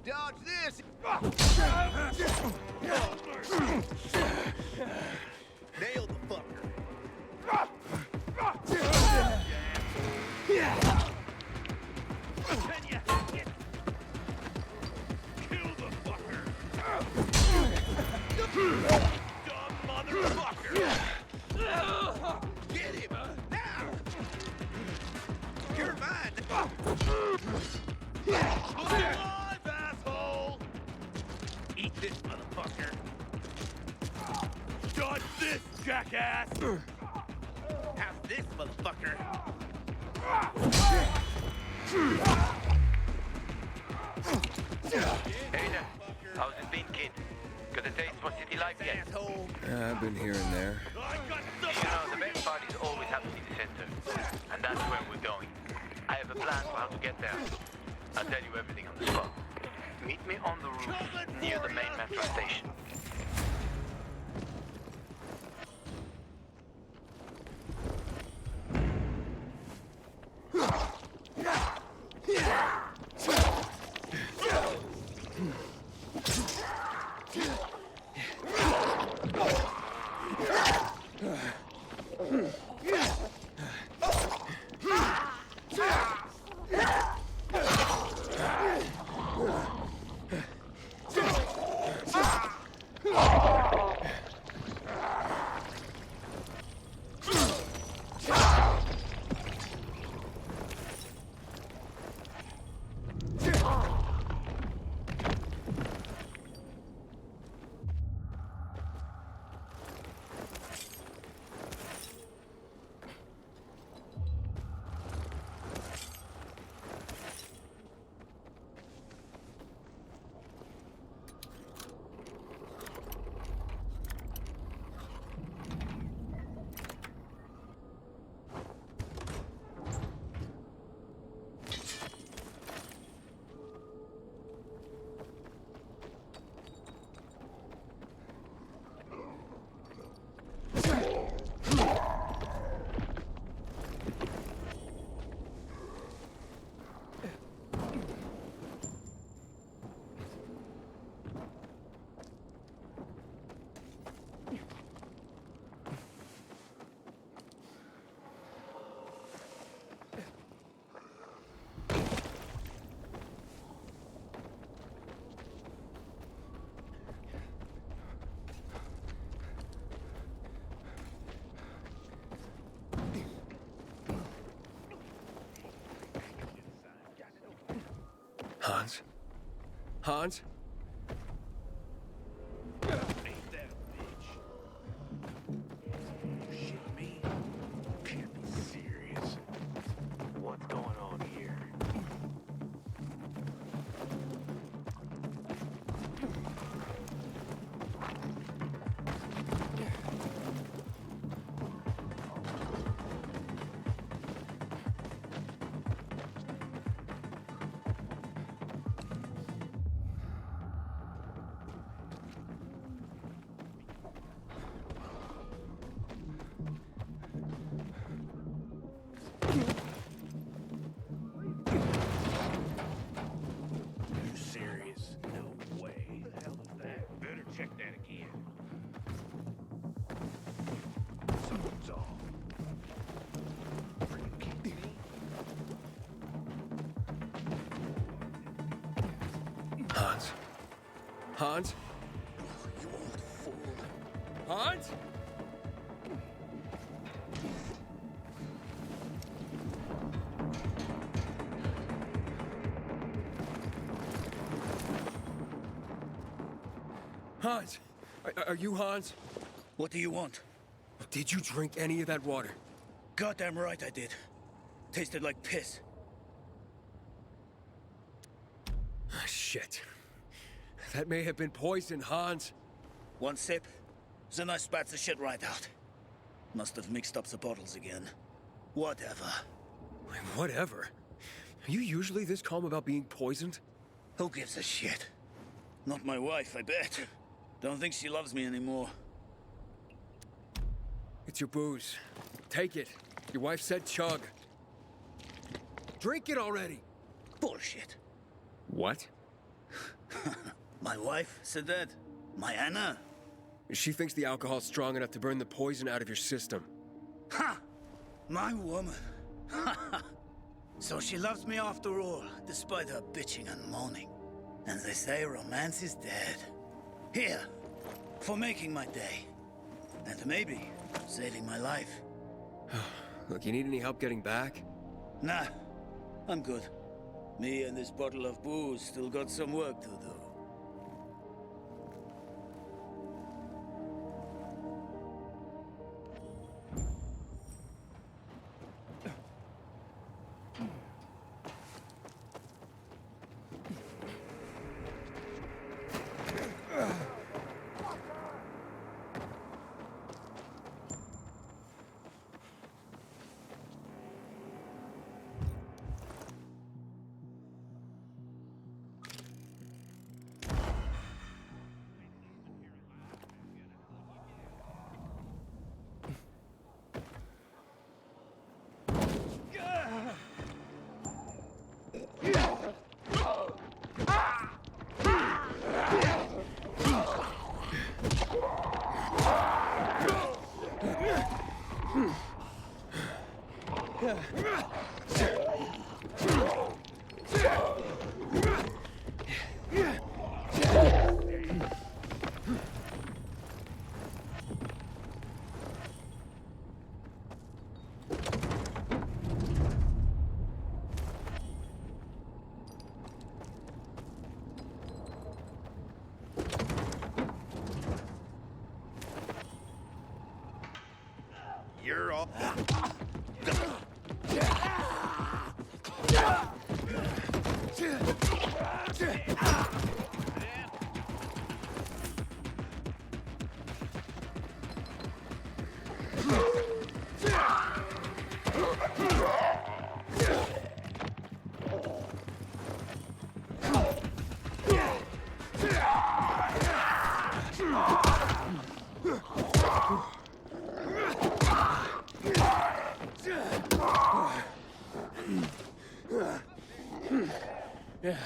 dodge this! Nailed the fucker. Can you hack it? Kill the fucker. Dumb motherfucker. Get him now. You're mine. Alive, asshole! Eat this, motherfucker! Dodge this, jackass! Have this, motherfucker! Hey there. How's it been, kid? Got a taste for city life yet? I've been here and there. You know, the best parties always have to be the center. And that's where we're going. I have a plan for how to get there. I'll tell you everything on the spot. Meet me on the roof near the main metro station. Hans? Hans? Ain't that a bitch? Shit me? Can't be serious. What's going on here? You serious? No way. Who the hell is that? Better check that again. Something's off. Freaking kidding me? Hans? Hans? You old fool. Hans? Hans? Are you Hans? What do you want? Did you drink any of that water? Goddamn right I did. Tasted like piss. Ah, shit. That may have been poison, Hans. One sip, then I spat the shit right out. Must have mixed up the bottles again. Whatever. Whatever. Are you usually this calm about being poisoned? Who gives a shit? Not my wife, I bet. Don't think she loves me anymore. It's your booze. Take it. Your wife said chug. Drink it already. Bullshit. What? My wife said that? My Anna? She thinks the alcohol's strong enough to burn the poison out of your system. Ha! My woman. So she loves me after all, despite her bitching and moaning. And they say romance is dead. Here, for making my day. And maybe saving my life. Look, you need any help getting back? Nah, I'm good. Me and this bottle of booze still got some work to do. You're all... Yeah.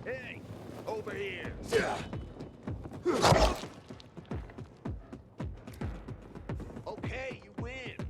Hey, over here. Okay, you win.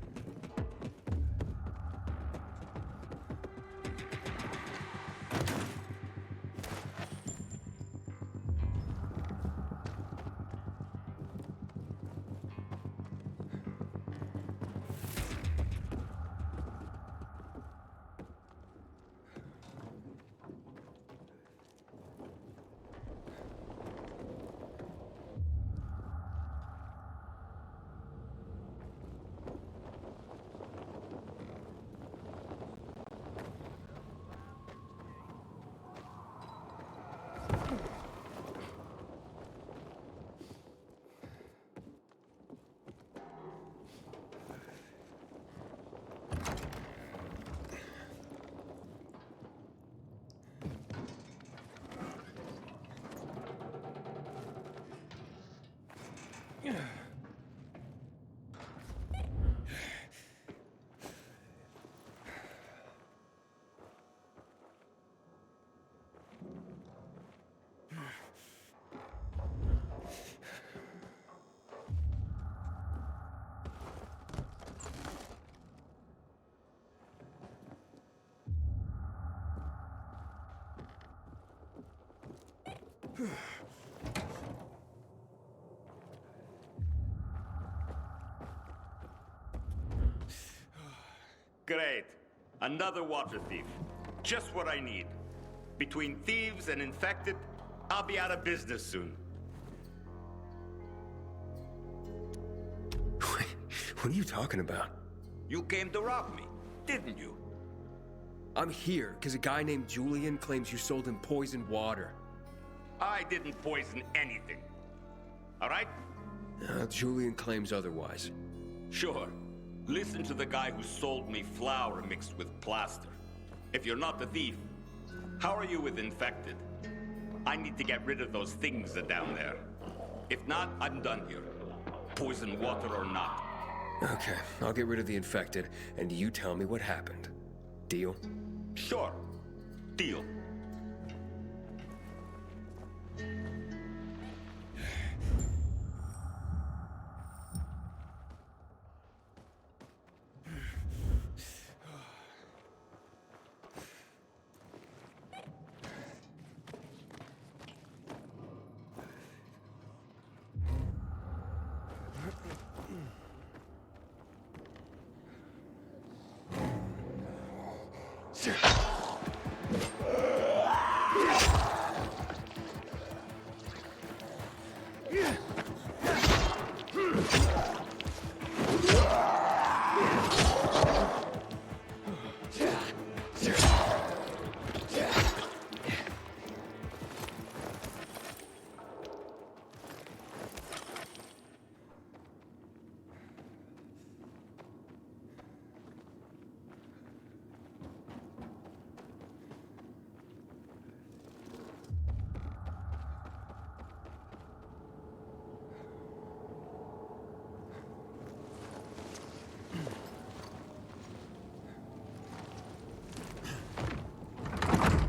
Great. Another water thief. Just what I need. Between thieves and infected, I'll be out of business soon. What are you talking about? You came to rob me, didn't you? I'm here because a guy named Julian claims you sold him poisoned water. I didn't poison anything. All right? Julian claims otherwise. Sure. Listen to the guy who sold me flour mixed with plaster. If you're not the thief, how are you with infected? I need to get rid of those things that are down there. If not, I'm done here. Poison water or not. Okay, I'll get rid of the infected, and you tell me what happened. Deal? Sure. Deal.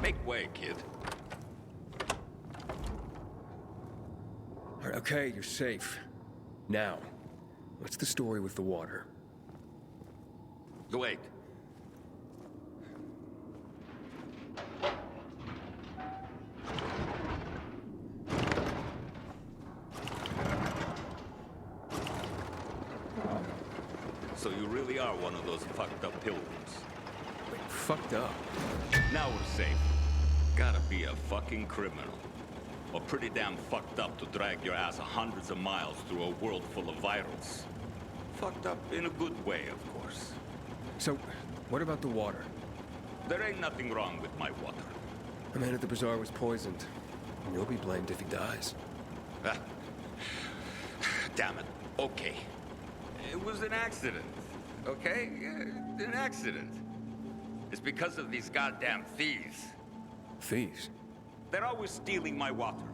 Make way, kid. All right, okay, you're safe. Now, what's the story with the water? Wait. So you really are one of those fucked up pilgrims. Wait, fucked up? Now we're safe. Gotta be a fucking criminal. Or pretty damn fucked up to drag your ass hundreds of miles through a world full of virals. Fucked up in a good way, of course. So, what about the water? There ain't nothing wrong with my water. The man at the bazaar was poisoned. And you'll be blamed if he dies. Damn it. Okay. It was an accident. Okay? An accident. It's because of these goddamn thieves. Thieves? They're always stealing my water.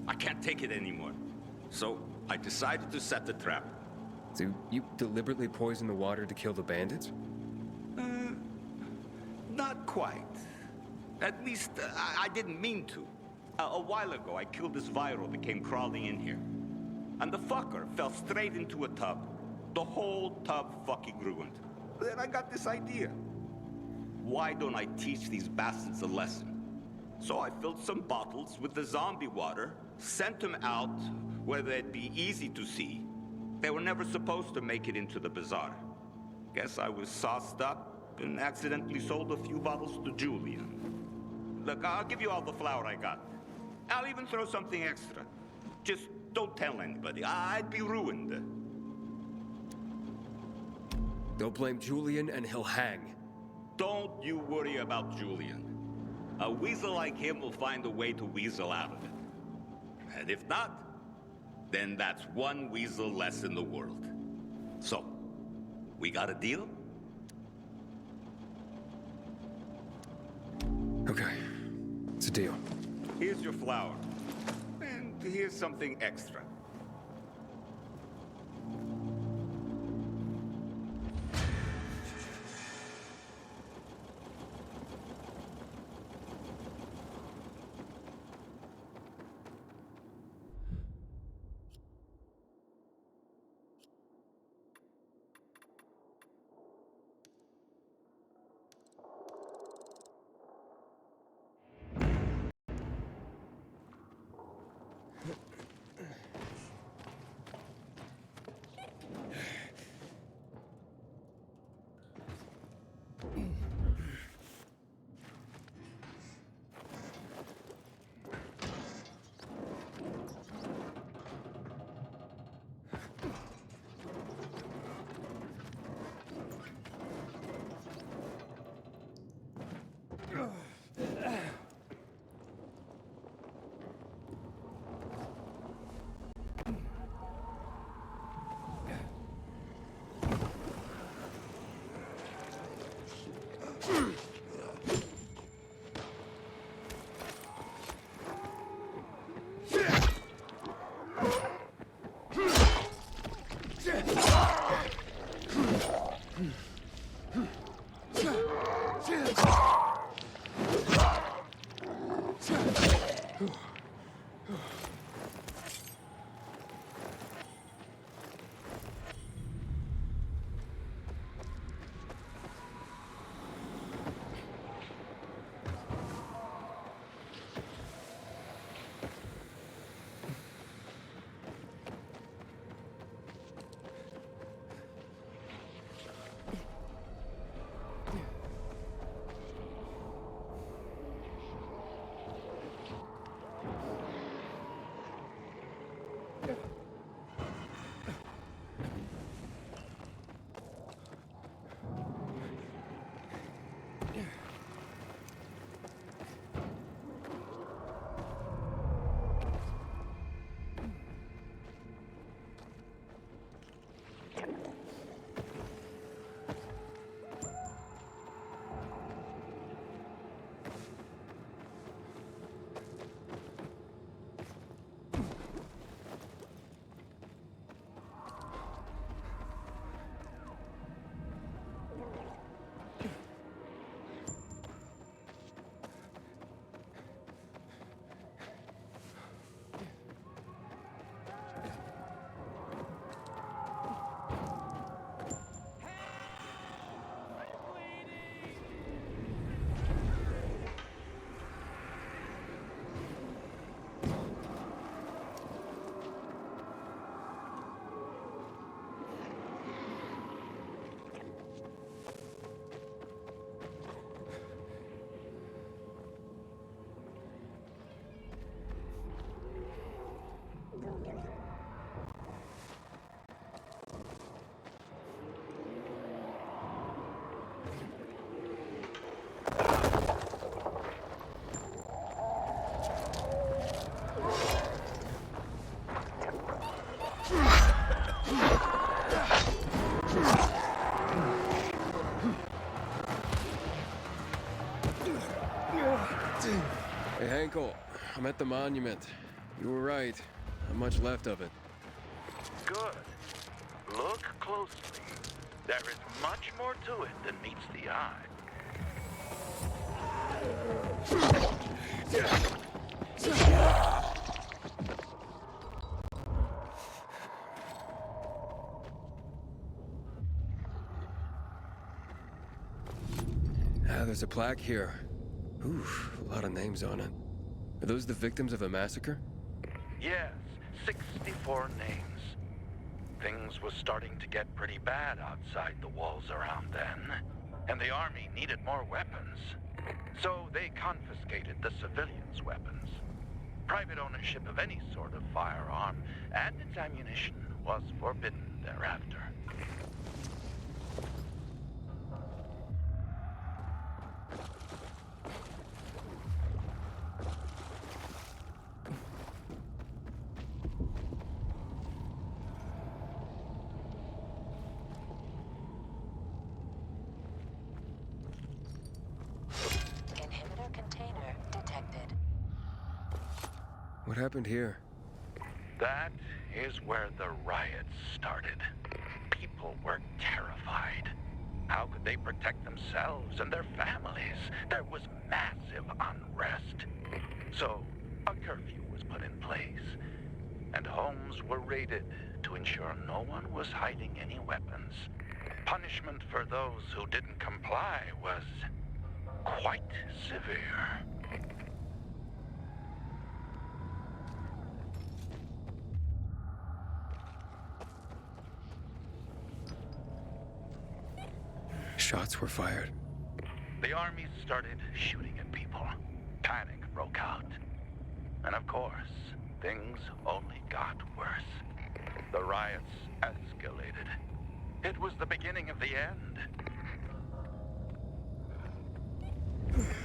I can't take it anymore. So, I decided to set the trap. So you deliberately poisoned the water to kill the bandits? Not quite. At least, I didn't mean to. A while ago, I killed this viral that came crawling in here. And the fucker fell straight into a tub. The whole tub fucking ruined. Then I got this idea. Why don't I teach these bastards a lesson? So I filled some bottles with the zombie water, sent them out where they'd be easy to see. They were never supposed to make it into the bazaar. Guess I was sauced up and accidentally sold a few bottles to Julian. Look, I'll give you all the flour I got. I'll even throw something extra. Just don't tell anybody. I'd be ruined. They'll blame Julian and he'll hang. Don't you worry about Julian. A weasel like him will find a way to weasel out of it. And if not, then that's one weasel less in the world. So, we got a deal? Okay. It's a deal. Here's your flour. And here's something extra. Hey, Hankel, I'm at the monument. You were right. Not much left of it. Good. Look closely. There is much more to it than meets the eye. There's a plaque here. Oof, a lot of names on it. Are those the victims of a massacre? Yes, 64 names. Things was starting to get pretty bad outside the walls around then, and the army needed more weapons. So they confiscated the civilians' weapons. Private ownership of any sort of firearm and its ammunition was forbidden thereafter. What happened here? That is where the riots started. People were terrified. How could they protect themselves and their families? There was massive unrest. So, a curfew was put in place, and homes were raided to ensure no one was hiding any weapons. Punishment for those who didn't comply was quite severe. Shots were fired. The army started shooting at people. Panic broke out. And of course, things only got worse. The riots escalated. It was the beginning of the end.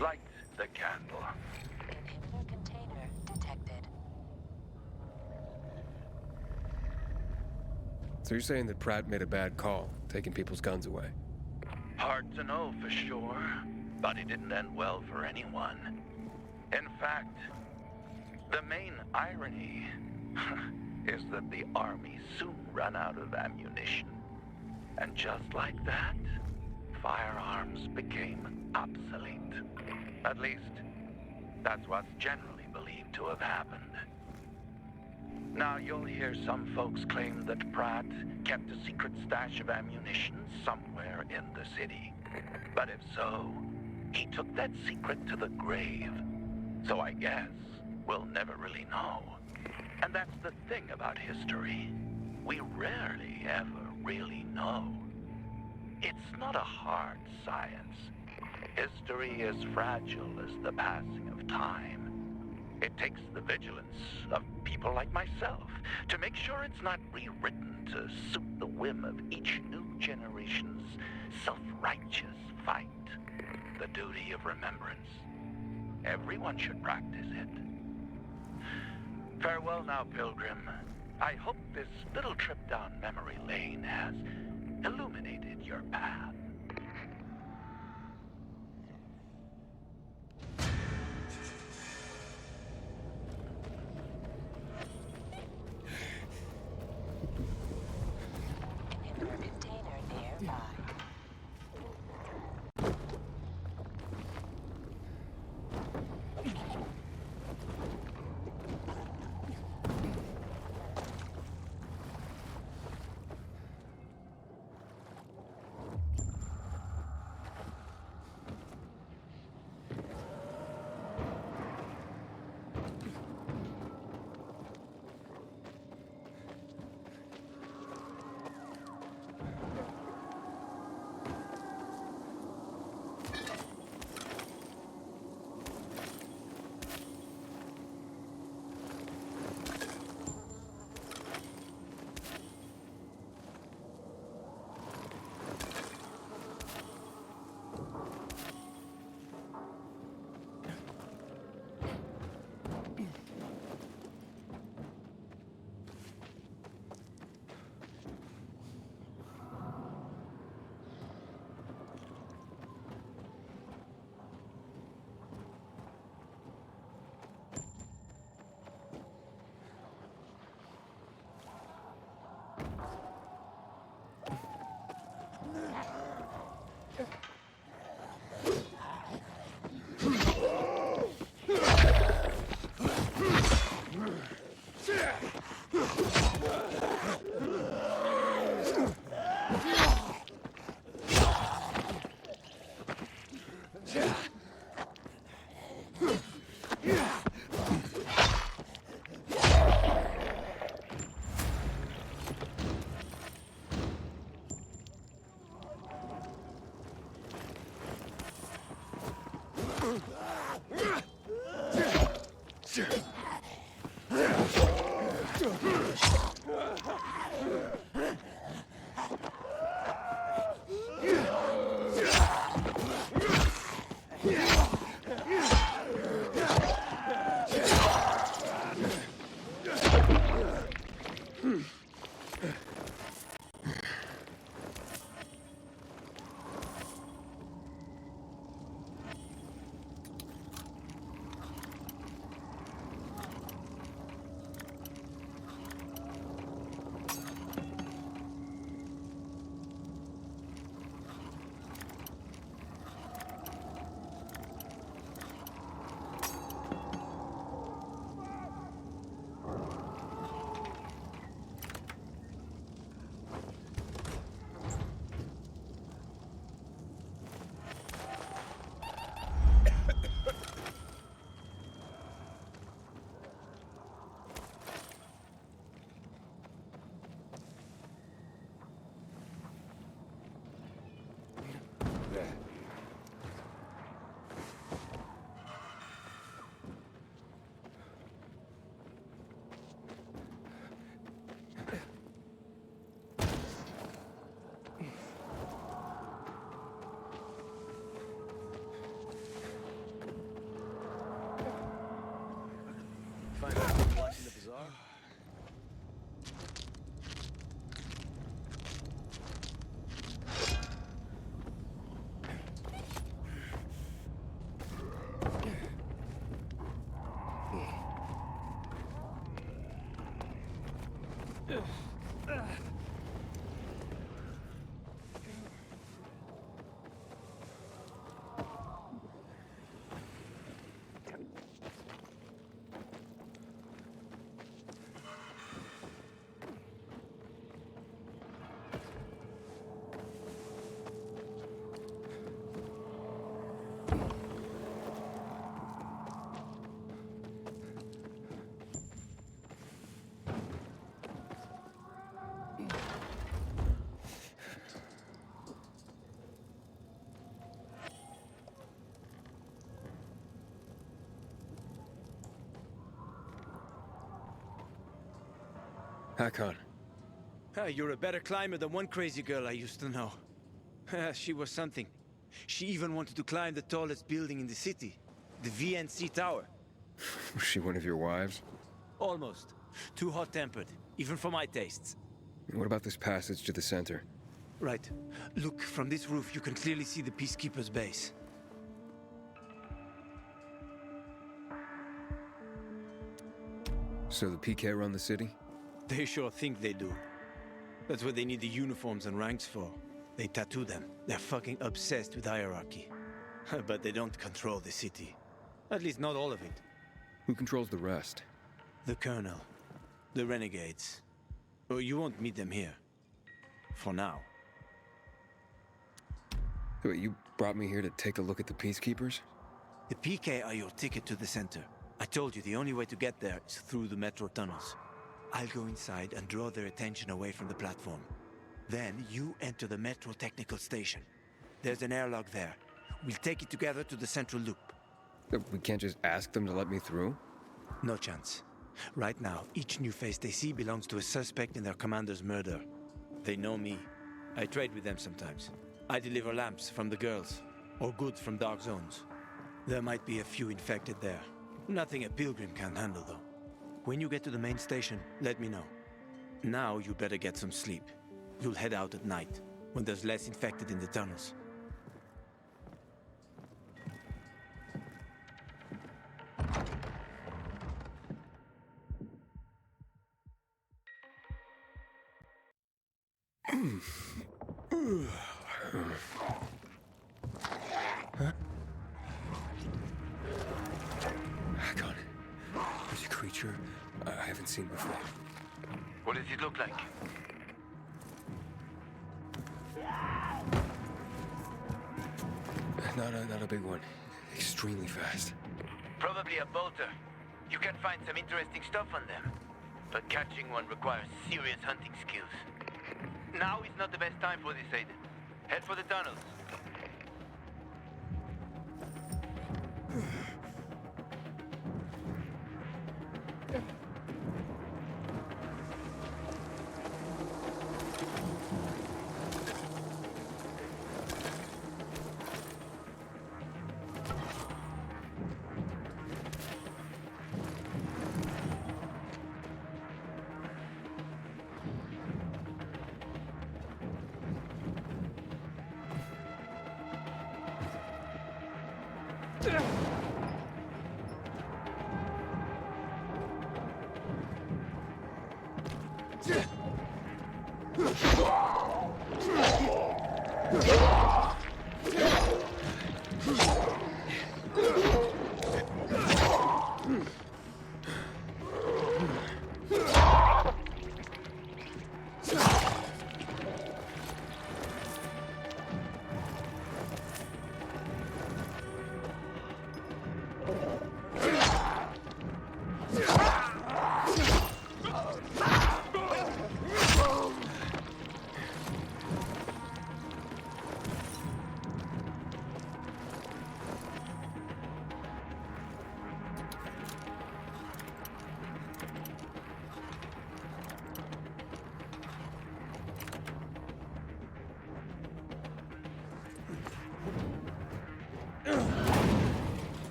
Light the candle. Inhibitor container detected. So you're saying that Pratt made a bad call, taking people's guns away? Hard to know for sure, but it didn't end well for anyone. In fact, the main irony is that the army soon ran out of ammunition. And just like that, firearms became obsolete. At least, that's what's generally believed to have happened. Now, you'll hear some folks claim that Pratt kept a secret stash of ammunition somewhere in the city. But if so, he took that secret to the grave. So I guess we'll never really know. And that's the thing about history. We rarely ever really know. It's not a hard science. History is fragile as the passing of time. It takes the vigilance of people like myself to make sure it's not rewritten to suit the whim of each new generation's self-righteous fight. The duty of remembrance. Everyone should practice it. Farewell now, Pilgrim. I hope this little trip down memory lane has illuminated your path. Find out who's watching the bazaar? Hakon. You're a better climber than one crazy girl I used to know. She was something. She even wanted to climb the tallest building in the city, the VNC Tower. Was she one of your wives? Almost. Too hot-tempered, even for my tastes. What about this passage to the center? Right. Look, from this roof you can clearly see the Peacekeeper's base. So the PK run the city? They sure think they do. That's what they need the uniforms and ranks for. They tattoo them. They're fucking obsessed with hierarchy. But they don't control the city. At least not all of it. Who controls the rest? The Colonel. The Renegades. Oh, you won't meet them here. For now. Wait, you brought me here to take a look at the Peacekeepers? The PK are your ticket to the center. I told you the only way to get there is through the metro tunnels. I'll go inside and draw their attention away from the platform. Then you enter the metro technical station. There's an airlock there. We'll take it together to the central loop. We can't just ask them to let me through? No chance. Right now, each new face they see belongs to a suspect in their commander's murder. They know me. I trade with them sometimes. I deliver lamps from the girls, or goods from dark zones. There might be a few infected there. Nothing a pilgrim can handle, though. When you get to the main station, let me know. Now you better get some sleep. You'll head out at night, when there's less infected in the tunnels. Hakon, there's a creature I haven't seen before. What does it look like? Not a big one. Extremely fast. Probably a bolter. You can find some interesting stuff on them. But catching one requires serious hunting skills. Now is not the best time for this, Aiden. Head for the tunnels.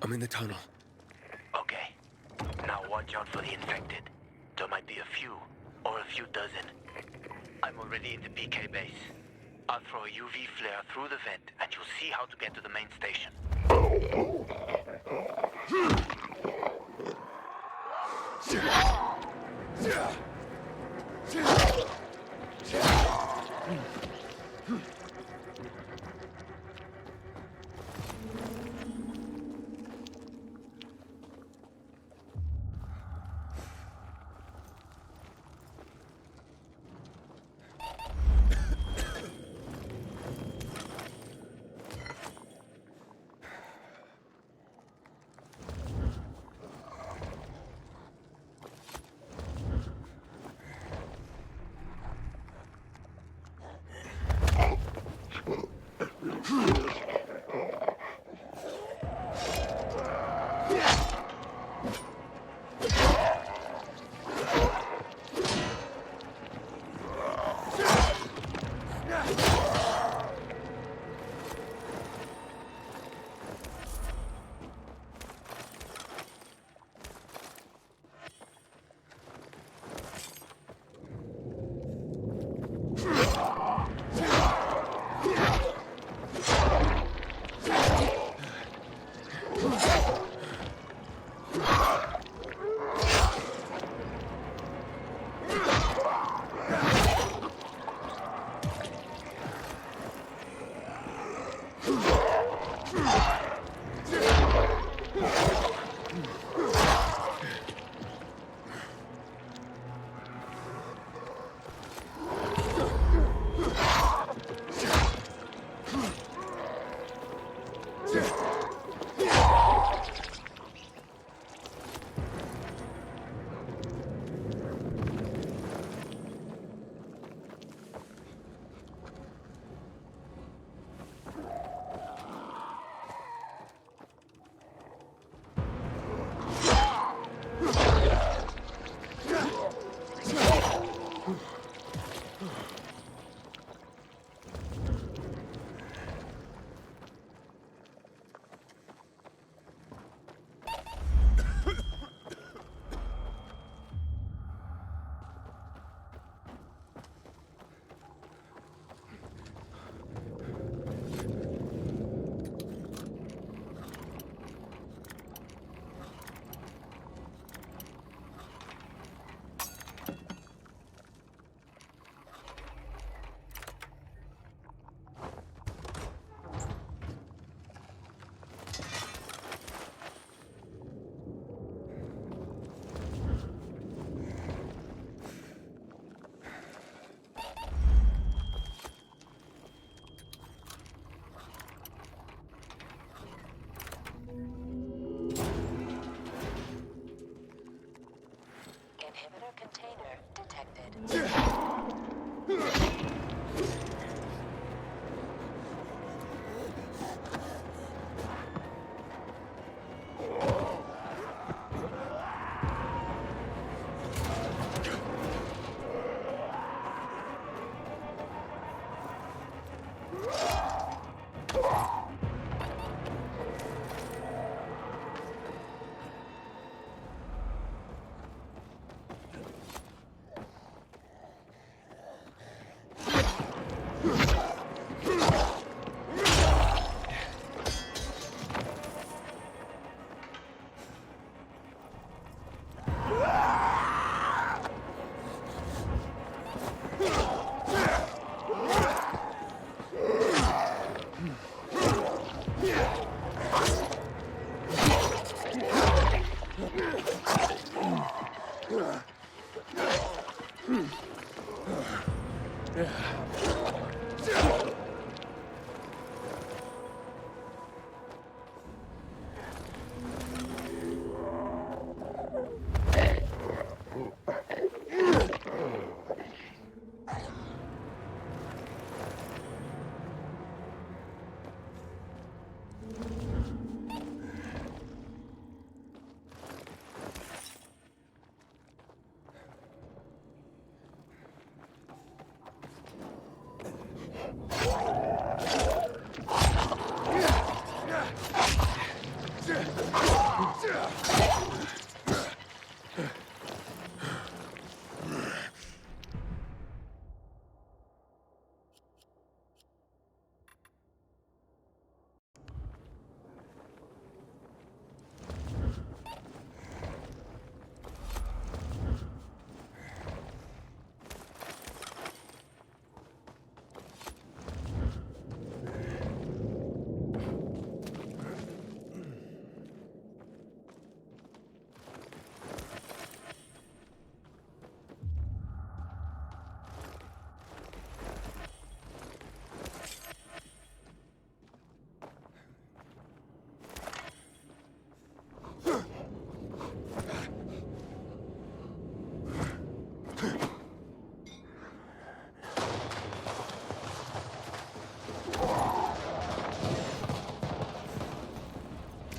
I'm in the tunnel. Okay. Now watch out for the infected. There might be a few, or a few dozen. I'm already in the PK base. I'll throw a UV flare through the vent, and you'll see how to get to the main station.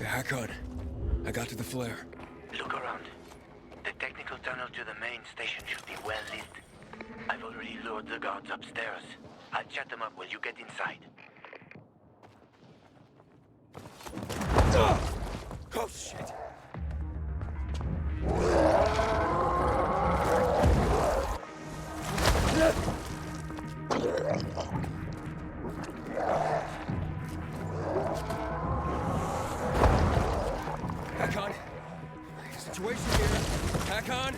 Hakon, I got to the flare. Look around. The technical tunnel to the main station should be well lit. I've already lured the guards upstairs. I'll chat them up while you get inside. Oh, shit! Hakon! Situation here! Hakon!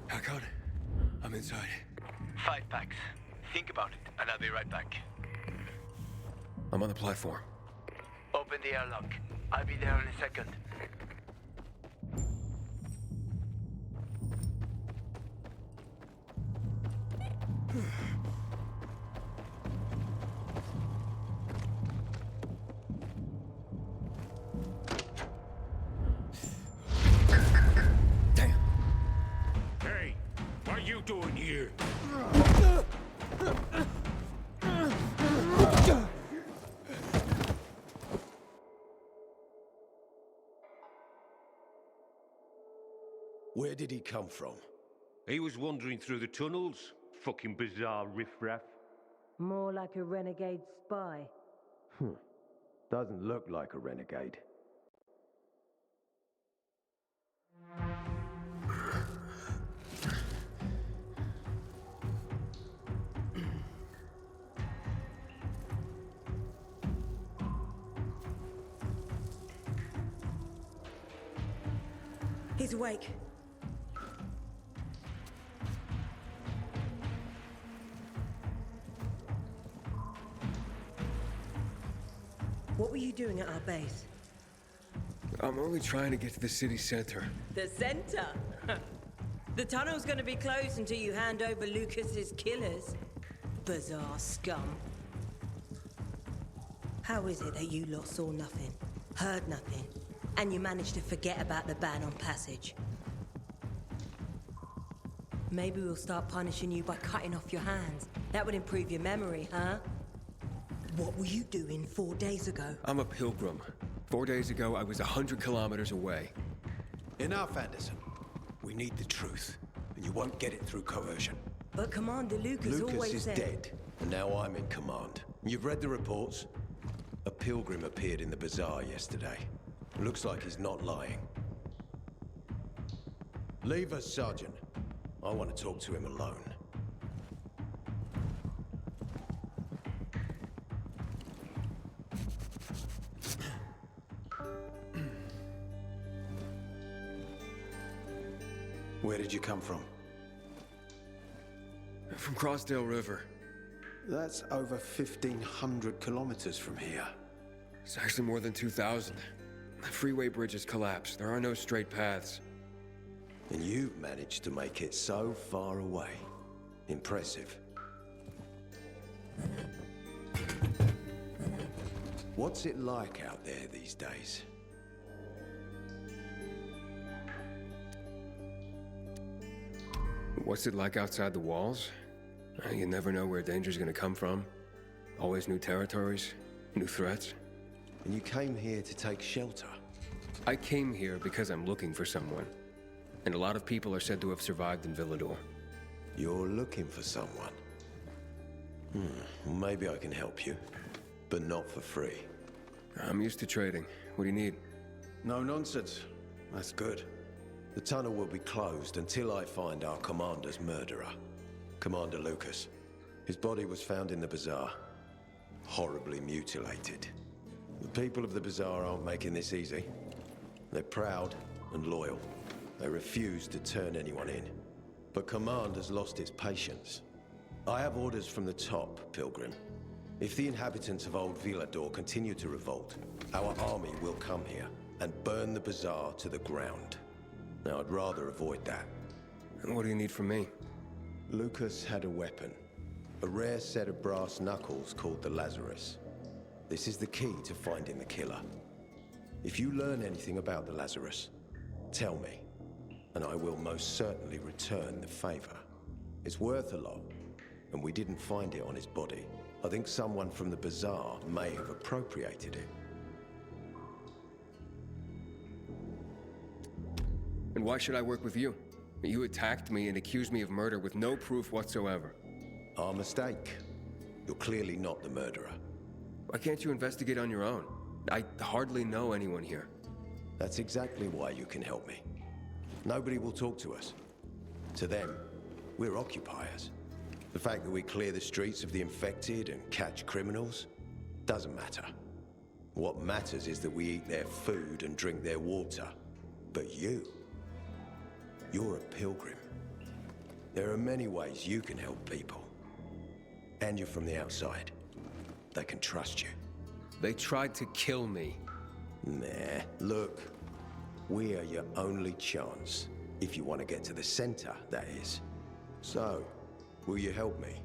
Hakon, I'm inside. 5 packs. Think about it, and I'll be right back. I'm on the platform. Open the airlock. I'll be there in a second. Damn. Hey, what are you doing here? Where did he come from? He was wandering through the tunnels. Fucking bizarre riffraff. More like a renegade spy. Doesn't look like a renegade. He's awake. What were you doing at our base? I'm only trying to get to the city center. The center? The tunnel's gonna be closed until you hand over Lucas's killers. Bizarre scum. How is it that you lot saw nothing, heard nothing, and you managed to forget about the ban on passage? Maybe we'll start punishing you by cutting off your hands. That would improve your memory, huh? What were you doing 4 days ago? I'm a pilgrim. 4 days ago, I was 100 kilometers away. Enough, Anderson. We need the truth, and you won't get it through coercion. But Commander Lucas always is said... dead, and now I'm in command. You've read the reports? A pilgrim appeared in the bazaar yesterday. Looks like he's not lying. Leave us, Sergeant. I want to talk to him alone. Where did you come from? From Crossdale River. That's over 1,500 kilometers from here. It's actually more than 2,000. The freeway bridges collapsed. There are no straight paths. And you've managed to make it so far away. Impressive. What's it like out there these days? What's it like outside the walls? You never know where danger's gonna come from. Always new territories, new threats. And you came here to take shelter? I came here because I'm looking for someone. And a lot of people are said to have survived in Villador. You're looking for someone? Well, maybe I can help you, but not for free. I'm used to trading. What do you need? No nonsense. That's good. The tunnel will be closed until I find our commander's murderer, Commander Lucas. His body was found in the bazaar, horribly mutilated. The people of the bazaar aren't making this easy. They're proud and loyal. They refuse to turn anyone in. But Command has lost its patience. I have orders from the top, Pilgrim. If the inhabitants of Old Villador continue to revolt, our army will come here and burn the bazaar to the ground. Now, I'd rather avoid that. And what do you need from me? Lucas had a weapon. A rare set of brass knuckles called the Lazarus. This is the key to finding the killer. If you learn anything about the Lazarus, tell me, and I will most certainly return the favor. It's worth a lot, and we didn't find it on his body. I think someone from the bazaar may have appropriated it. And why should I work with you? You attacked me and accused me of murder with no proof whatsoever. Our mistake. You're clearly not the murderer. Why can't you investigate on your own? I hardly know anyone here. That's exactly why you can help me. Nobody will talk to us. To them, we're occupiers. The fact that we clear the streets of the infected and catch criminals doesn't matter. What matters is that we eat their food and drink their water. But you're a pilgrim. There are many ways you can help people. And you're from the outside. They can trust you. They tried to kill me. Nah, look. We are your only chance. If you want to get to the center, that is. So, will you help me?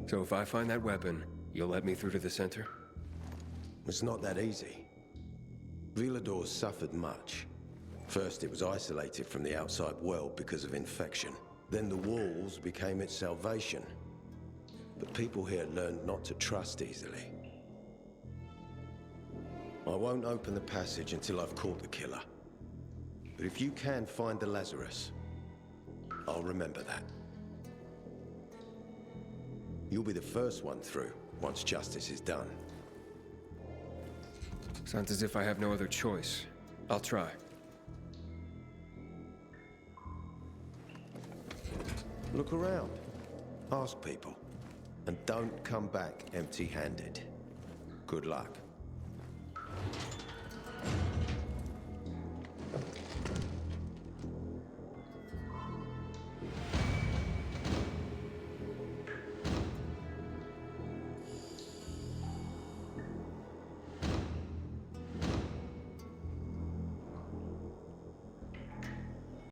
So if I find that weapon, you'll let me through to the center? It's not that easy. Villador's suffered much. First, it was isolated from the outside world because of infection. Then the walls became its salvation. But people here learned not to trust easily. I won't open the passage until I've caught the killer. But if you can find the Lazarus, I'll remember that. You'll be the first one through, once justice is done. Sounds as if I have no other choice. I'll try. Look around. Ask people. And don't come back empty-handed. Good luck.